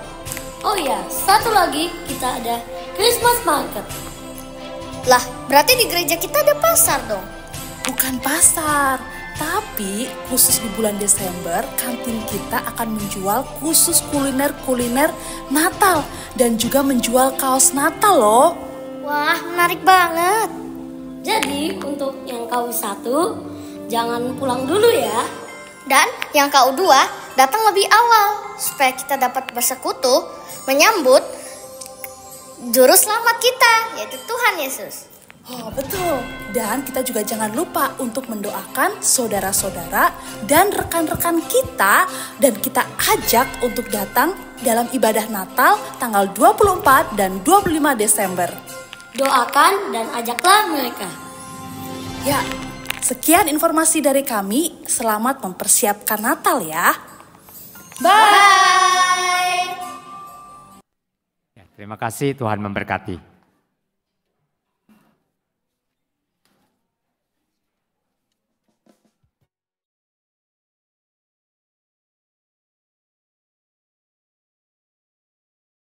S9: Oh ya, satu lagi kita ada Christmas Market. Lah, berarti di gereja kita ada pasar dong? Bukan pasar, tapi khusus di bulan Desember kantin kita akan menjual khusus kuliner-kuliner Natal dan juga menjual kaos Natal loh. Wah, menarik banget. Jadi untuk yang KU1 jangan pulang dulu ya. Dan yang KU2 datang lebih awal supaya kita dapat bersekutu menyambut juru selamat kita, yaitu Tuhan Yesus. Oh betul, dan kita juga jangan lupa untuk mendoakan saudara-saudara dan rekan-rekan kita, dan kita ajak untuk datang dalam ibadah Natal tanggal 24 dan 25 Desember. Doakan dan ajaklah mereka. Ya, sekian informasi dari kami. Selamat mempersiapkan Natal ya. Bye.
S3: Terima kasih, Tuhan memberkati.